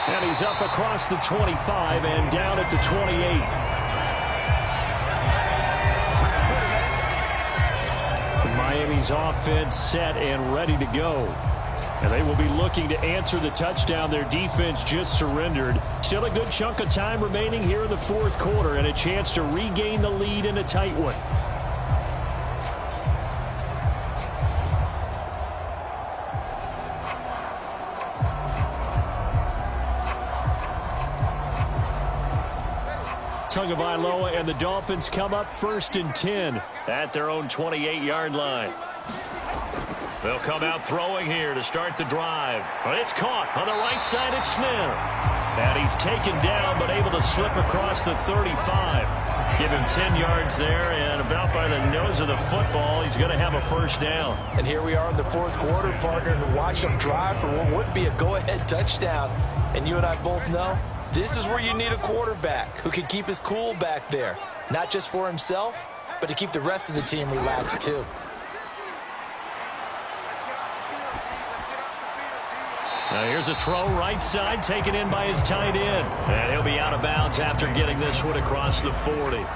And he's up across the 25 and down at the 28. Miami's offense set and ready to go. And they will be looking to answer the touchdown their defense just surrendered. Still a good chunk of time remaining here in the fourth quarter and a chance to regain the lead in a tight one. Tagovailoa and the Dolphins come up 1st and 10 at their own 28-yard line. They'll come out throwing here to start the drive. But it's caught on the right side at Smith. And he's taken down but able to slip across the 35. Give him 10 yards there, and about by the nose of the football, he's going to have a first down. And here we are in the fourth quarter, partner, and watch them drive for what would be a go-ahead touchdown. And you and I both know this is where you need a quarterback who can keep his cool back there. Not just for himself, but to keep the rest of the team relaxed too. Now here's a throw right side taken in by his tight end. And he'll be out of bounds after getting this one across the 40. Yeah,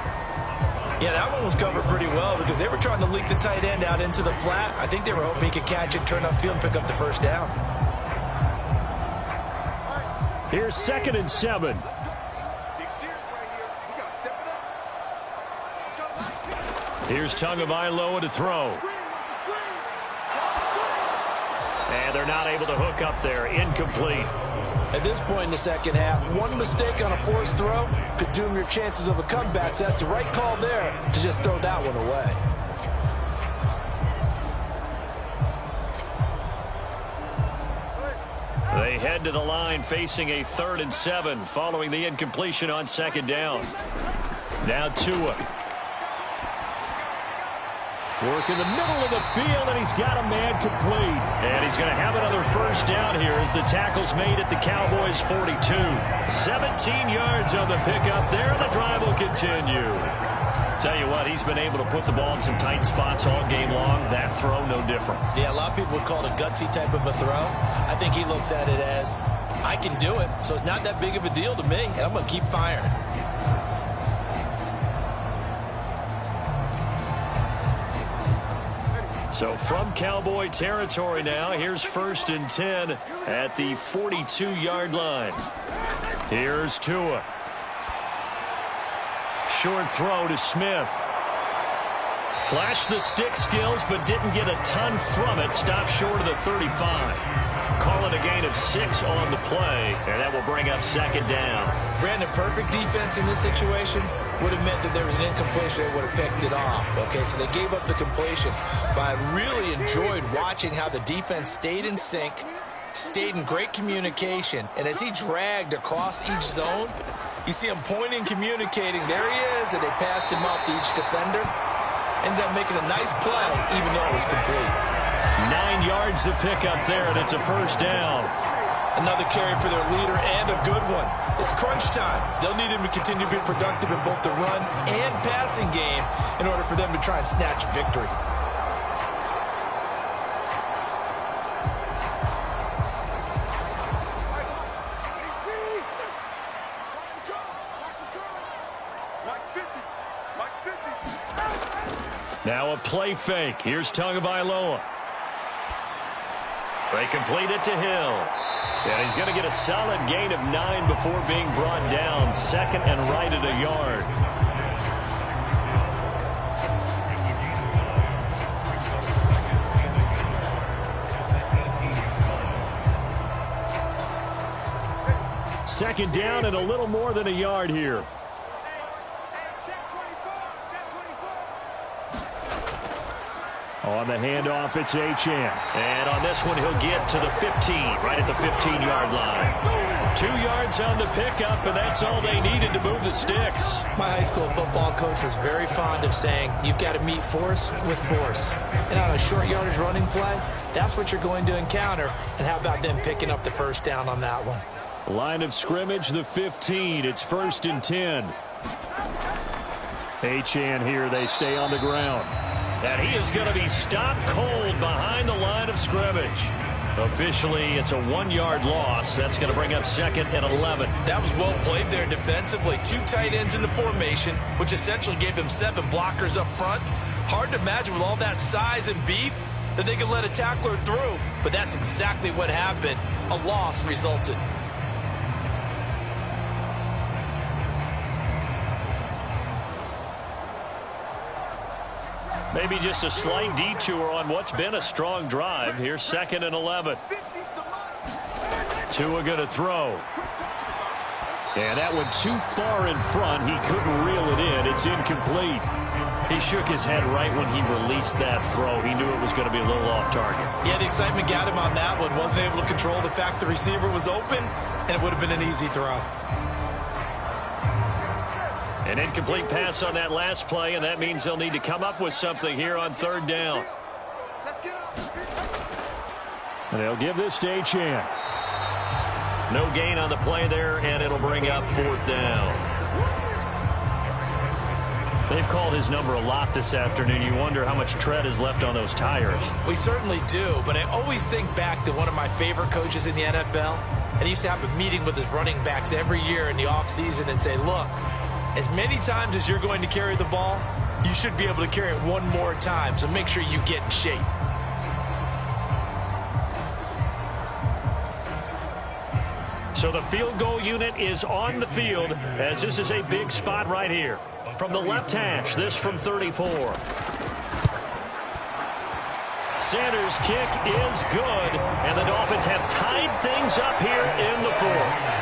that one was covered pretty well because they were trying to leak the tight end out into the flat. I think they were hoping he could catch it, turn upfield, and pick up the first down. Here's 2nd and 7. Here's Tagovailoa to throw. And they're not able to hook up there. Incomplete. At this point in the second half, one mistake on a forced throw could doom your chances of a comeback. So that's the right call there to just throw that one away. They head to the line facing a 3rd and 7 following the incompletion on 2nd down. Now Tua. Work in the middle of the field, and he's got a man complete. And he's going to have another first down here as the tackle's made at the Cowboys' 42. 17 yards on the pickup there, and the drive will continue. Tell you what, he's been able to put the ball in some tight spots all game long. That throw, no different. Yeah, a lot of people would call it a gutsy type of a throw. I think he looks at it as, I can do it, so it's not that big of a deal to me, and I'm going to keep firing. So from Cowboy territory now, here's 1st and 10 at the 42-yard line. Here's Tua. Short throw to Smith. Flashed the stick skills, but didn't get a ton from it. Stopped short of the 35. Call it a gain of 6 on the play, and that will bring up 2nd down. Brandon, perfect defense in this situation would have meant that there was an incompletion. They would have picked it off. Okay, so they gave up the completion. But I really enjoyed watching how the defense stayed in sync, stayed in great communication, and as he dragged across each zone, you see him pointing, communicating. There he is, and they passed him up to each defender. Ended up making a nice play, even though it was complete. 9 yards to pick up there, and it's a 1st down. Another carry for their leader, and a good one. It's crunch time. They'll need him to continue to be productive in both the run and passing game in order for them to try and snatch a victory. Now a play fake. Here's Tagovailoa. They complete it to Hill. And he's going to get a solid gain of 9 before being brought down. 2nd and right at a yard. Second down and a little more than a yard here. On the handoff, it's Achane. And on this one, he'll get to the 15, right at the 15-yard line. 2 yards on the pickup, and that's all they needed to move the sticks. My high school football coach was very fond of saying, you've got to meet force with force. And on a short yardage running play, that's what you're going to encounter. And how about them picking up the 1st down on that one? Line of scrimmage, the 15. It's 1st and 10. Achane here, they stay on the ground. And he is going to be stopped cold behind the line of scrimmage. Officially, it's a 1-yard loss. That's going to bring up 2nd and 11. That was well played there defensively. 2 tight ends in the formation, which essentially gave them 7 blockers up front. Hard to imagine with all that size and beef that they could let a tackler through. But that's exactly what happened. A loss resulted. Maybe just a slight detour on what's been a strong drive. Here's 2nd and 11. Tua going to throw. And that one too far in front. He couldn't reel it in. It's incomplete. He shook his head right when he released that throw. He knew it was going to be a little off target. Yeah, the excitement got him on that one. Wasn't able to control the fact the receiver was open, and it would have been an easy throw. An incomplete pass on that last play, and that means they'll need to come up with something here on 3rd down. And they'll give this to Achane. No gain on the play there, and it'll bring up 4th down. They've called his number a lot this afternoon. You wonder how much tread is left on those tires. We certainly do, but I always think back to one of my favorite coaches in the NFL. And he used to have a meeting with his running backs every year in the offseason and say, look, as many times as you're going to carry the ball, you should be able to carry it one more time, so make sure you get in shape. So the field goal unit is on the field, as this is a big spot right here. From the left hash, this from 34. Sanders' kick is good, and the Dolphins have tied things up here in the 4th.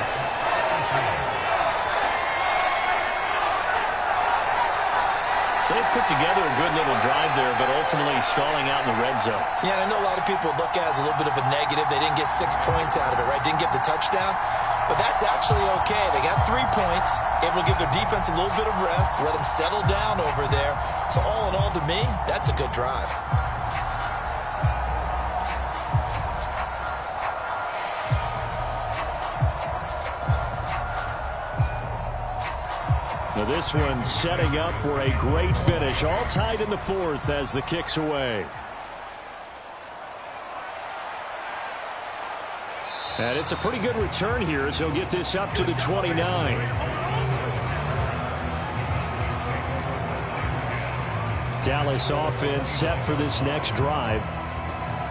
So they put together a good little drive there, but ultimately stalling out in the red zone. Yeah, I know a lot of people look at it as a little bit of a negative. They didn't get 6 points out of it, right? Didn't get the touchdown. But that's actually okay. They got 3 points, able to give their defense a little bit of rest, let them settle down over there. So all in all, to me, that's a good drive. Now this one setting up for a great finish. All tied in the 4th as the kick's away. And it's a pretty good return here as he'll get this up to the 29. Dallas offense set for this next drive.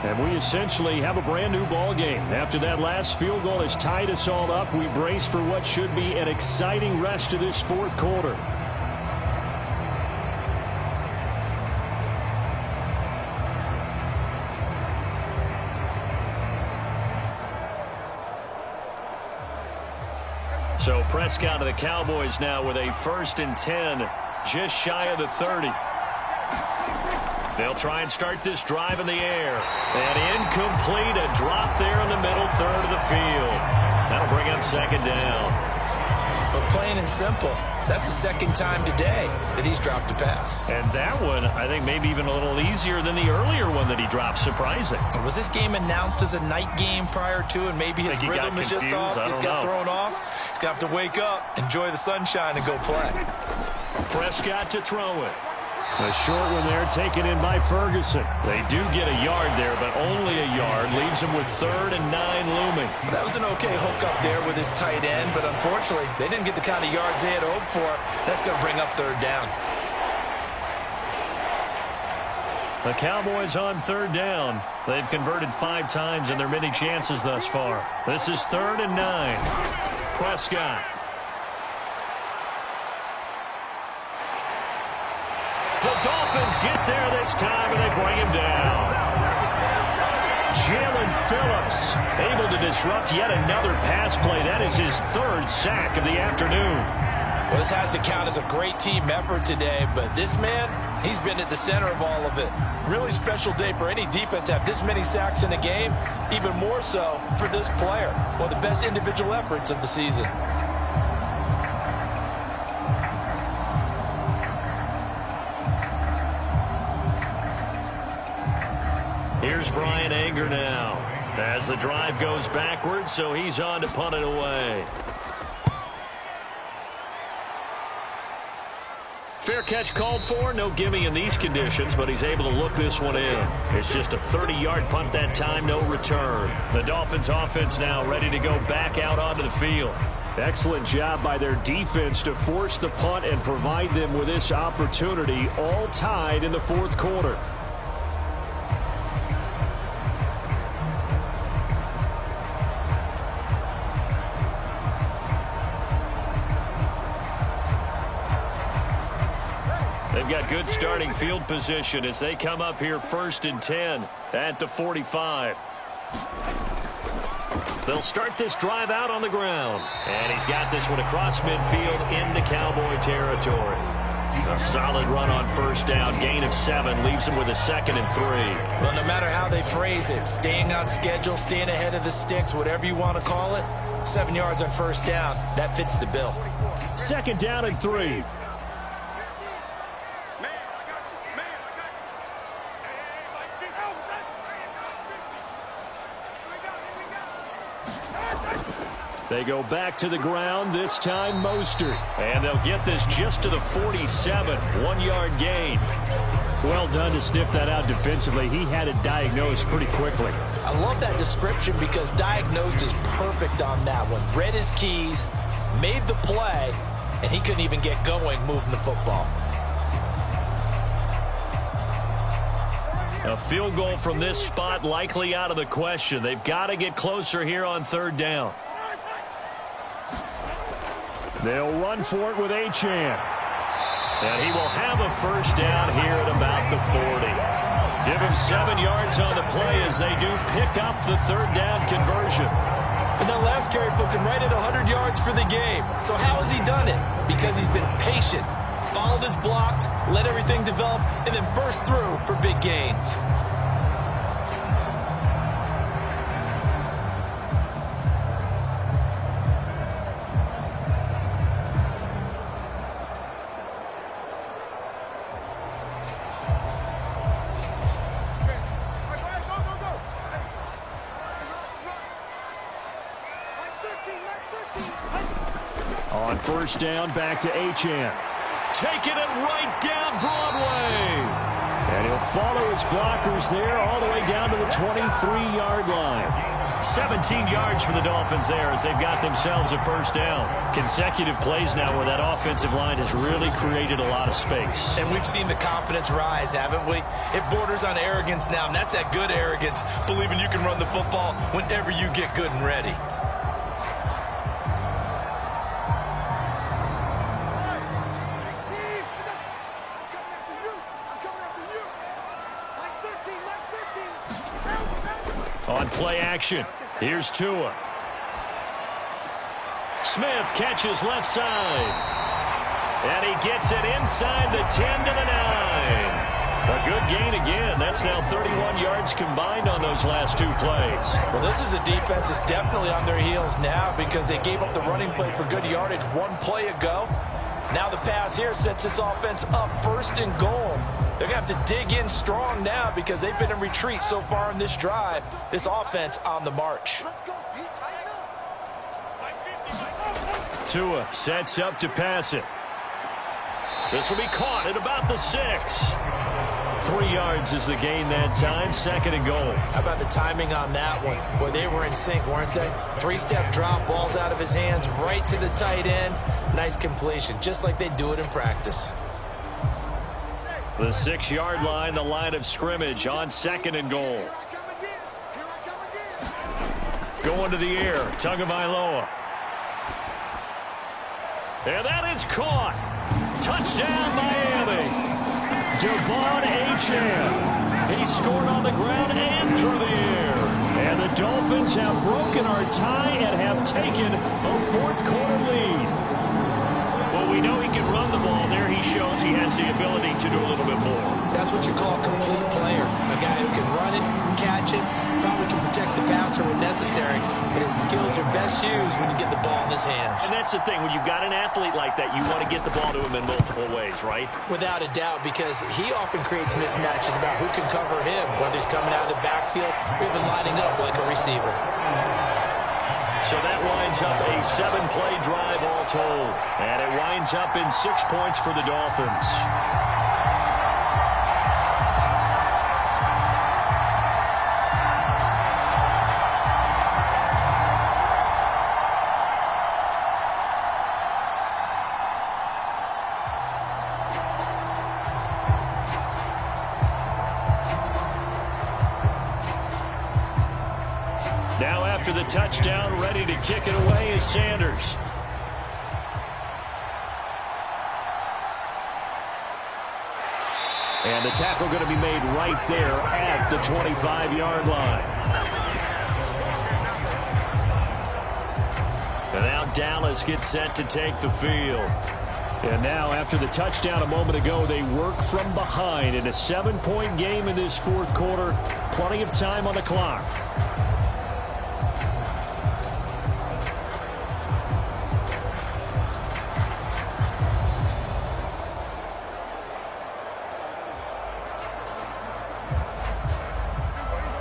And we essentially have a brand new ball game. After that last field goal has tied us all up, we brace for what should be an exciting rest of this fourth quarter. So Prescott of the Cowboys now with a 1st and 10, just shy of the 30. They'll try and start this drive in the air. And incomplete, a drop there in the middle third of the field. That'll bring up 2nd down. But plain and simple, that's the 2nd time today that he's dropped a pass. And that one, I think, maybe even a little easier than the earlier one that he dropped. Surprising. Was this game announced as a night game prior to, and maybe his rhythm is just off? He's got thrown off. He's got to wake up, enjoy the sunshine, and go play. Prescott to throw it. A short one there taken in by Ferguson. They do get a yard there, but only a yard. Leaves him with 3rd and 9 looming. That was an okay hook up there with his tight end, but unfortunately, they didn't get the kind of yards they had hoped for. That's going to bring up 3rd down. The Cowboys on 3rd down. They've converted 5 times in their many chances thus far. This is 3rd and 9. Prescott. The Dolphins get there this time, and they bring him down. Jalen Phillips able to disrupt yet another pass play. That is his 3rd sack of the afternoon. Well, this has to count as a great team effort today, but this man, he's been at the center of all of it. Really special day for any defense to have this many sacks in a game, even more so for this player. One of the best individual efforts of the season. Here's Brian Anger now as the drive goes backwards, so he's on to punt it away. Fair catch called for. No gimme in these conditions, but he's able to look this one in. It's just a 30-yard punt that time, no return. The Dolphins offense now ready to go back out onto the field. Excellent job by their defense to force the punt and provide them with this opportunity, all tied in the fourth quarter. They've got good starting field position as they come up here 1st and 10 at the 45. They'll start this drive out on the ground. And he's got this one across midfield into Cowboy territory. A solid run on 1st down. Gain of 7 leaves him with a 2nd and 3. Well, no matter how they phrase it, staying on schedule, staying ahead of the sticks, whatever you want to call it, 7 yards on 1st down, that fits the bill. 2nd down and 3. They go back to the ground, this time Mostert. And they'll get this just to the 47, 1-yard gain. Well done to sniff that out defensively. He had it diagnosed pretty quickly. I love that description because diagnosed is perfect on that one. Read his keys, made the play, and he couldn't even get going moving the football. A field goal from this spot likely out of the question. They've got to get closer here on 3rd down. They'll run for it with Achane. And he will have a 1st down here at about the 40. Give him 7 yards on the play as they do pick up the 3rd down conversion. And that last carry puts him right at 100 yards for the game. So how has he done it? Because he's been patient, followed his blocks, let everything develop, and then burst through for big gains. On 1st down, back to Achane. Taking it right down Broadway. And he'll follow his blockers there all the way down to the 23-yard line. 17 yards for the Dolphins there as they've got themselves a first down. Consecutive plays now where that offensive line has really created a lot of space. And we've seen the confidence rise, haven't we? It borders on arrogance now, and that's that good arrogance, believing you can run the football whenever you get good and ready. On play action, here's Tua. Smith catches left side. And he gets it inside the 10 to the 9. A good gain again. That's now 31 yards combined on those last two plays. Well, this is a defense that's definitely on their heels now because they gave up the running play for good yardage one play ago. Now the pass here sets this offense up first and goal. They're going to have to dig in strong now because they've been in retreat so far in this drive. This offense on the march. Tua sets up to pass it. This will be caught at about the 6. 3 yards is the gain that time, second and goal. How about the timing on that one? Boy, they were in sync, weren't they? 3-step drop, balls out of his hands, right to the tight end. Nice completion, just like they do it in practice. The 6-yard line, the line of scrimmage on second and goal. Going to the air, Tagovailoa. And that is caught. Touchdown, Miami. Devon Achane. He scored on the ground and through the air. And the Dolphins have broken our tie and have taken a fourth-quarter lead. Well, we know he can run the ball. There he shows he has the ability to do a little bit more. That's what you call a complete player. A guy who can run it, catch it, probably can protect the passer when necessary, but his skills are best used when you get the ball in his hands. And that's the thing. When you've got an athlete like that, you want to get the ball to him in multiple ways, right? Without a doubt, because he often creates mismatches about who can cover him, whether he's coming out of the backfield or even lining up like a receiver. So that winds up a 7-play drive all told. And it winds up in 6 points for the Dolphins. Now after the touchdown, ready to kick it away is Sanders. And the tackle going to be made right there at the 25-yard line. And now Dallas gets set to take the field. And now after the touchdown a moment ago, they work from behind in a 7-point game in this fourth quarter. Plenty of time on the clock.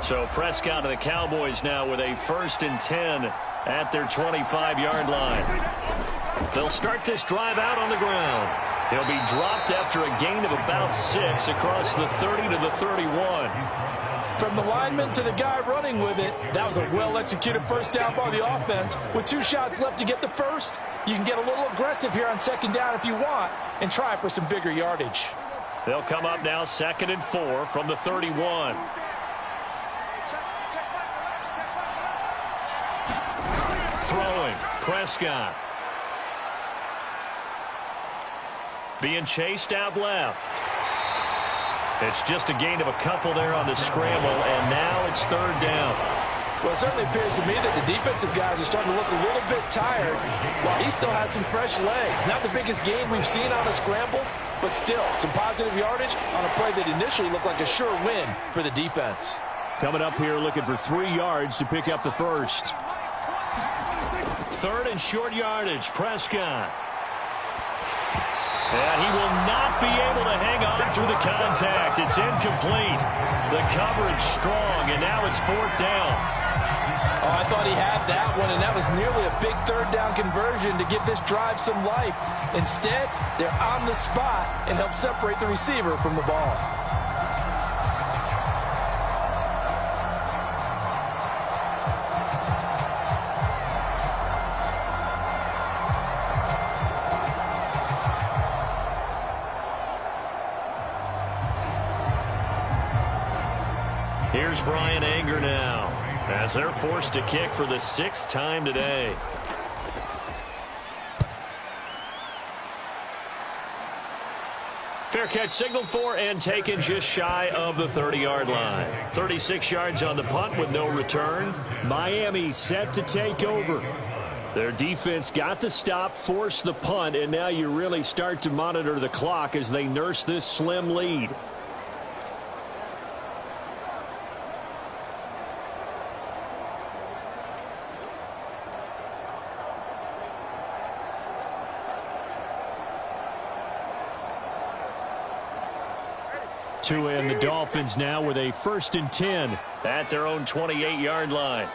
So Prescott and the Cowboys now with a 1st and 10 at their 25-yard line. They'll start this drive out on the ground. He'll be dropped after a gain of about 6 across the 30 to the 31. From the lineman to the guy running with it, that was a well-executed first down by the offense. With 2 shots left to get the first, you can get a little aggressive here on second down if you want and try for some bigger yardage. They'll come up now 2nd and 4 from the 31. Throwing, Prescott. Being chased out left. It's just a gain of a couple there on the scramble, and now it's 3rd down. Well, it certainly appears to me that the defensive guys are starting to look a little bit tired while he still has some fresh legs. Not the biggest gain we've seen on a scramble, but still some positive yardage on a play that initially looked like a sure win for the defense. Coming up here looking for 3 yards to pick up the first. 3rd and short yardage, Prescott. And he will not be able to hang on through the contact. It's incomplete. The coverage strong, and now it's 4th down. Oh, I thought he had that one, and that was nearly a big 3rd down conversion to give this drive some life. Instead, they're on the spot and help separate the receiver from the ball. Here's Brian Anger now, as they're forced to kick for the 6th time today. Fair catch signaled for and taken just shy of the 30-yard line. 36 yards on the punt with no return. Miami set to take over. Their defense got the stop, forced the punt, and now you really start to monitor the clock as they nurse this slim lead. And the Dolphins now with a 1st and 10 at their own 28-yard line.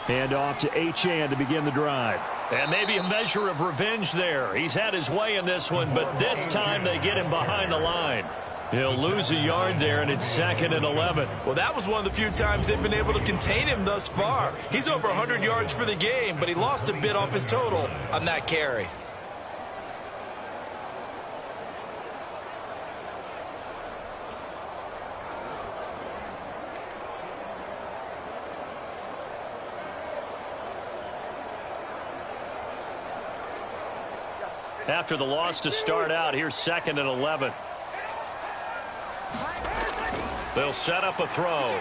Hand off to Achane to begin the drive. And maybe a measure of revenge there. He's had his way in this one, but this time they get him behind the line. He'll lose a yard there, and it's 2nd and 11. Well, that was one of the few times they've been able to contain him thus far. He's over 100 yards for the game, but he lost a bit off his total on that carry. After the loss to start out, here's 2nd and 11. They'll set up a throw.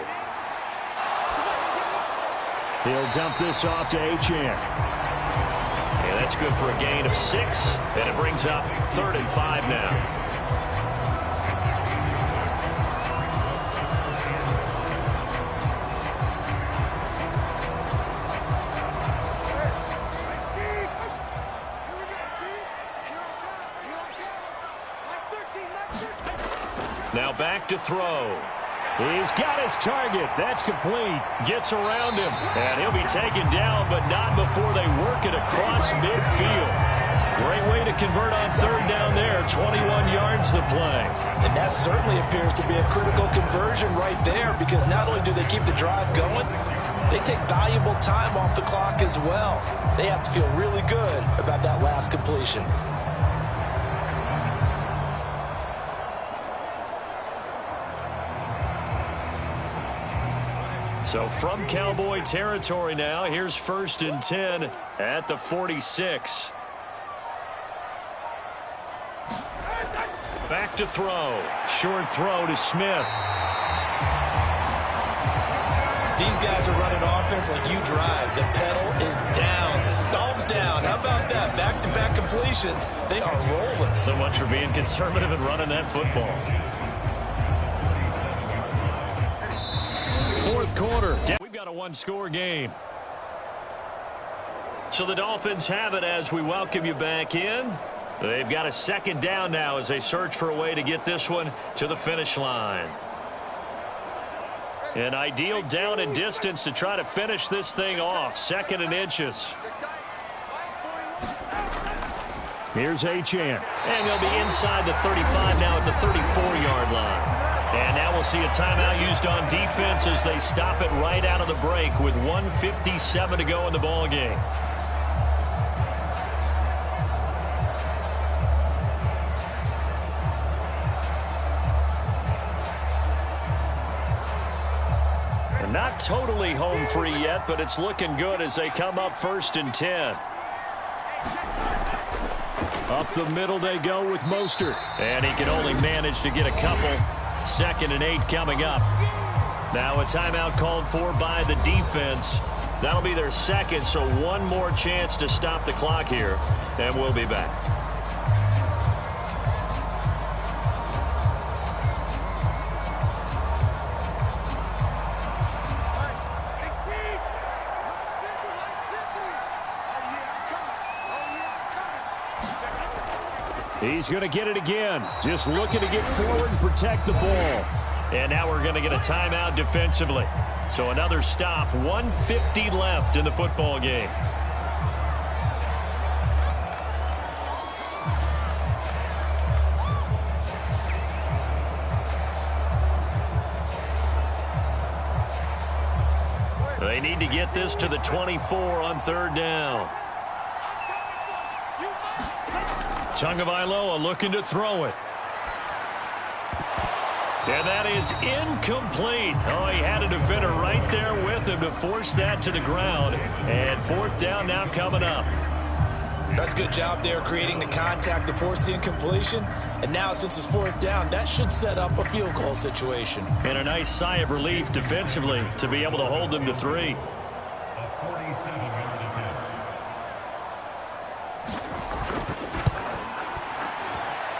He'll dump this off to Achane. Yeah, that's good for a gain of 6, and it brings up 3rd and 5 now. Now back to throw. He's got his target. That's complete. Gets around him. And he'll be taken down, but not before they work it across midfield. Great way to convert on 3rd down there. 21 yards to play. And that certainly appears to be a critical conversion right there, because not only do they keep the drive going, they take valuable time off the clock as well. They have to feel really good about that last completion. So from Cowboy territory now, here's 1st and 10 at the 46. Back to throw. Short throw to Smith. These guys are running offense like you drive. The pedal is down, stomped down. How about that? Back-to-back completions. They are rolling. So much for being conservative and running that football. 4th quarter. We've got a 1-score game. So the Dolphins have it as we welcome you back in. They've got a 2nd down now as they search for a way to get this one to the finish line. An ideal down and distance to try to finish this thing off. 2nd and inches. Here's Achane. And they'll be inside the 35 now at the 34-yard line. And now we'll see a timeout used on defense as they stop it right out of the break with 1:57 to go in the ball game. They're not totally home free yet, but it's looking good as they come up 1st and 10. Up the middle they go with Mostert. And he can only manage to get a couple. 2nd and 8 coming up. Now a timeout called for by the defense. That'll be their 2nd, so one more chance to stop the clock here, and we'll be back. He's going to get it again. Just looking to get forward and protect the ball. And now we're going to get a timeout defensively. So another stop. 1:50 left in the football game. They need to get this to the 24 on 3rd down. Tagovailoa looking to throw it. And that is incomplete. Oh, he had a defender right there with him to force that to the ground. And fourth down now coming up. That's a good job there creating the contact to force the incompletion. And now since it's fourth down, that should set up a field goal situation. And a nice sigh of relief defensively to be able to hold them to 3.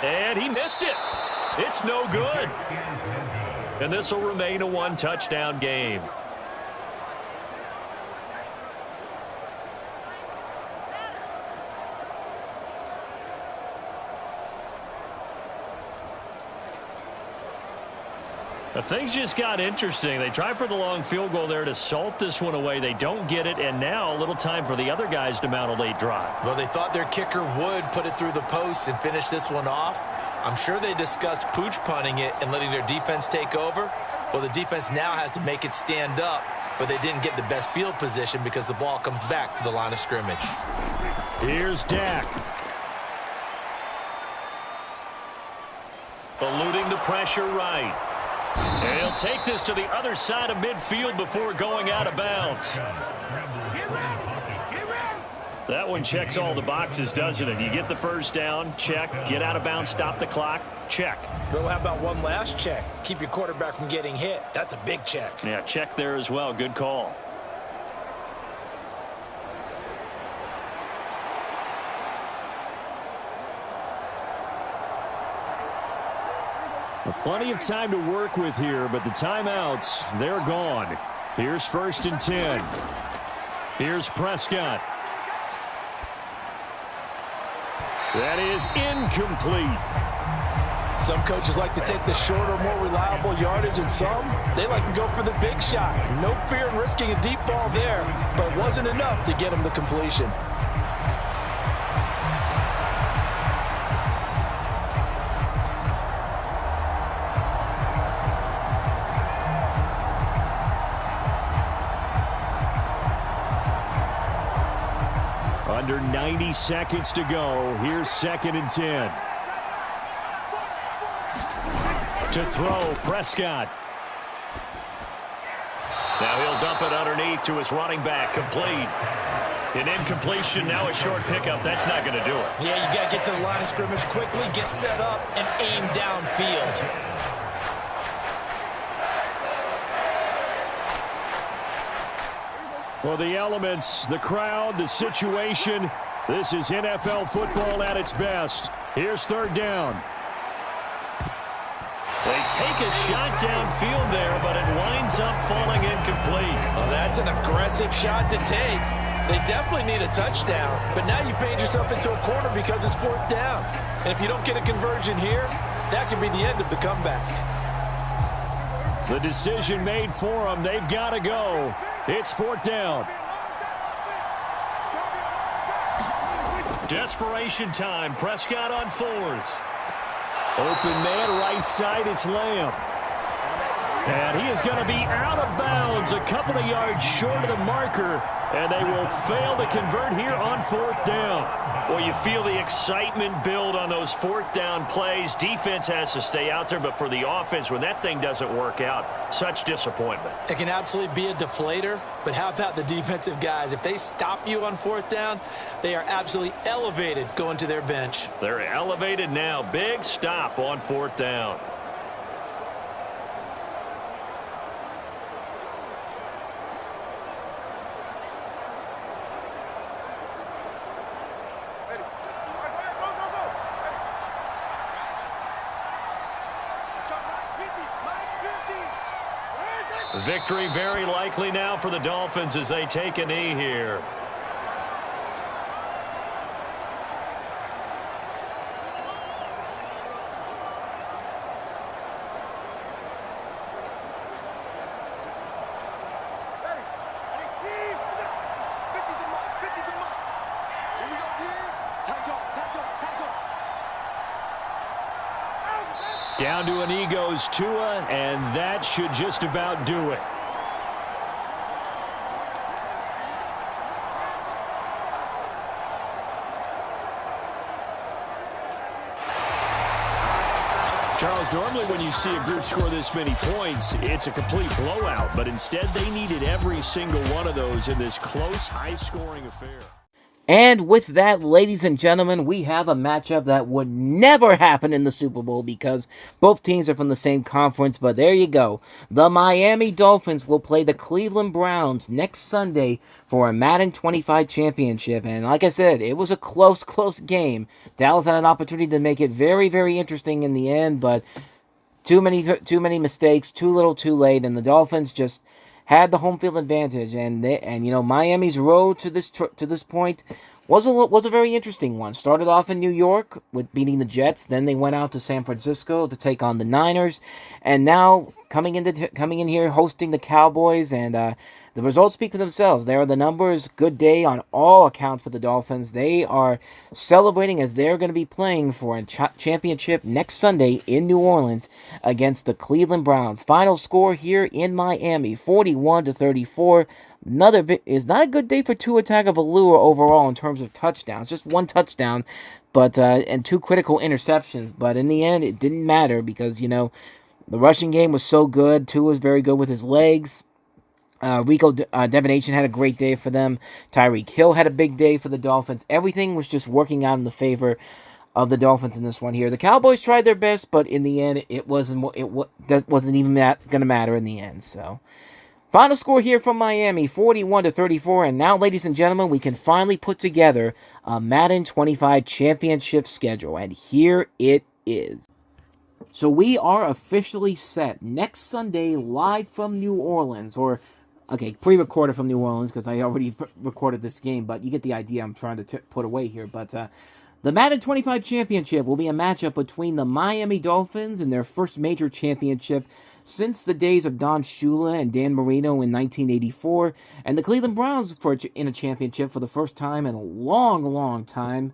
And he missed it. It's no good. And this will remain a one-touchdown game. But things just got interesting. They try for the long field goal there to salt this one away. They don't get it, and now a little time for the other guys to mount a late drive. Well, they thought their kicker would put it through the post and finish this one off. I'm sure they discussed pooch punting it and letting their defense take over. Well, the defense now has to make it stand up, but they didn't get the best field position because the ball comes back to the line of scrimmage. Here's Dak. Eluding the pressure right. And he'll take this to the other side of midfield before going out of bounds. That one checks all the boxes, doesn't it? You get the first down, check. Get out of bounds, stop the clock, check. Well, how about one last check? Keep your quarterback from getting hit. That's a big check. Yeah, check there as well. Good call. Plenty of time to work with here, but the timeouts, they're gone. Here's 1st and 10. Here's Prescott. That is incomplete. Some coaches like to take the shorter, more reliable yardage, and some, they like to go for the big shot. No fear in risking a deep ball there, but it wasn't enough to get him the completion. Under 90 seconds to go. Here's 2nd and 10. To throw, Prescott. Now he'll dump it underneath to his running back. Complete. An incompletion, now a short pickup. That's not going to do it. Yeah, you got to get to the line of scrimmage quickly, get set up, and aim downfield. Well, the elements, the crowd, the situation, this is NFL football at its best. Here's 3rd down. They take a shot downfield there, but it winds up falling incomplete. Well, that's an aggressive shot to take. They definitely need a touchdown, but now you've paid yourself into a corner because it's 4th down. And if you don't get a conversion here, that could be the end of the comeback. The decision made for them. They've got to go. It's 4th down. Desperation time. Prescott on 4th. Open man right side. It's Lamb. And he is going to be out of bounds a couple of yards short of the marker. And they will fail to convert here on 4th down. Well, you feel the excitement build on those 4th down plays. Defense has to stay out there, but for the offense, when that thing doesn't work out, such disappointment. It can absolutely be a deflator, but how about the defensive guys? If they stop you on 4th down, they are absolutely elevated going to their bench. They're elevated now. Big stop on 4th down. Victory very likely now for the Dolphins as they take a knee here. Down to a knee goes Tua, and that should just about do it. Charles, normally when you see a group score this many points, it's a complete blowout. But instead, they needed every single one of those in this close, high-scoring affair. And with that, ladies and gentlemen, we have a matchup that would never happen in the Super Bowl because both teams are from the same conference, but there you go. The Miami Dolphins will play the Cleveland Browns next Sunday for a Madden 25 championship. And like I said, it was a close game. Dallas had an opportunity to make it very, very interesting in the end, but too many mistakes, too little, too late, and the Dolphins just had the home field advantage, and Miami's road to this point was a very interesting one. Started off in New York with beating the Jets, then they went out to San Francisco to take on the Niners, and now coming in here hosting the Cowboys, and the results speak for themselves. There are the numbers. Good day on all accounts for the Dolphins. They are celebrating as they're going to be playing for a championship next Sunday in New Orleans against the Cleveland Browns. Final score here in Miami, 41-34. Is not a good day for Tua Tagovailoa overall in terms of touchdowns. Just one touchdown, but and two critical interceptions. But in the end, it didn't matter because the rushing game was so good. Tua was very good with his legs. Rico Devination had a great day for them. Tyreek Hill had a big day for the Dolphins. Everything was just working out in the favor of the Dolphins in this one here. The Cowboys tried their best, but in the end, that wasn't even going to matter in the end. So, final score here from Miami, 41-34. And now, ladies and gentlemen, we can finally put together a Madden 25 championship schedule. And here it is. So we are officially set next Sunday live from New Orleans, pre-recorded from New Orleans because I already recorded this game, but you get the idea I'm trying to put away here. But the Madden 25 Championship will be a matchup between the Miami Dolphins in their first major championship since the days of Don Shula and Dan Marino in 1984, and the Cleveland Browns in a championship for the first time in a long, long time.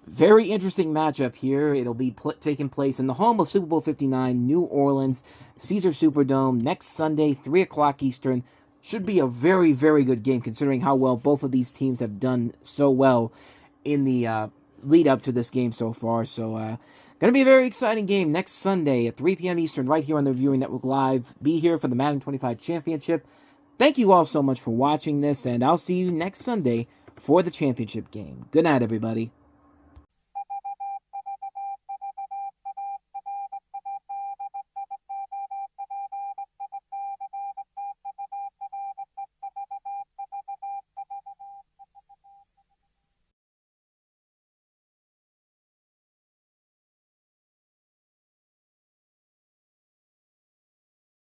Very interesting matchup here. It'll be taking place in the home of Super Bowl 59, New Orleans, Caesar Superdome, next Sunday, 3 o'clock Eastern. Should be a very, very good game considering how well both of these teams have done so well in the lead up to this game so far. So, going to be a very exciting game next Sunday at 3 p.m. Eastern right here on the Viewing Network Live. Be here for the Madden 25 Championship. Thank you all so much for watching this, and I'll see you next Sunday for the championship game. Good night, everybody.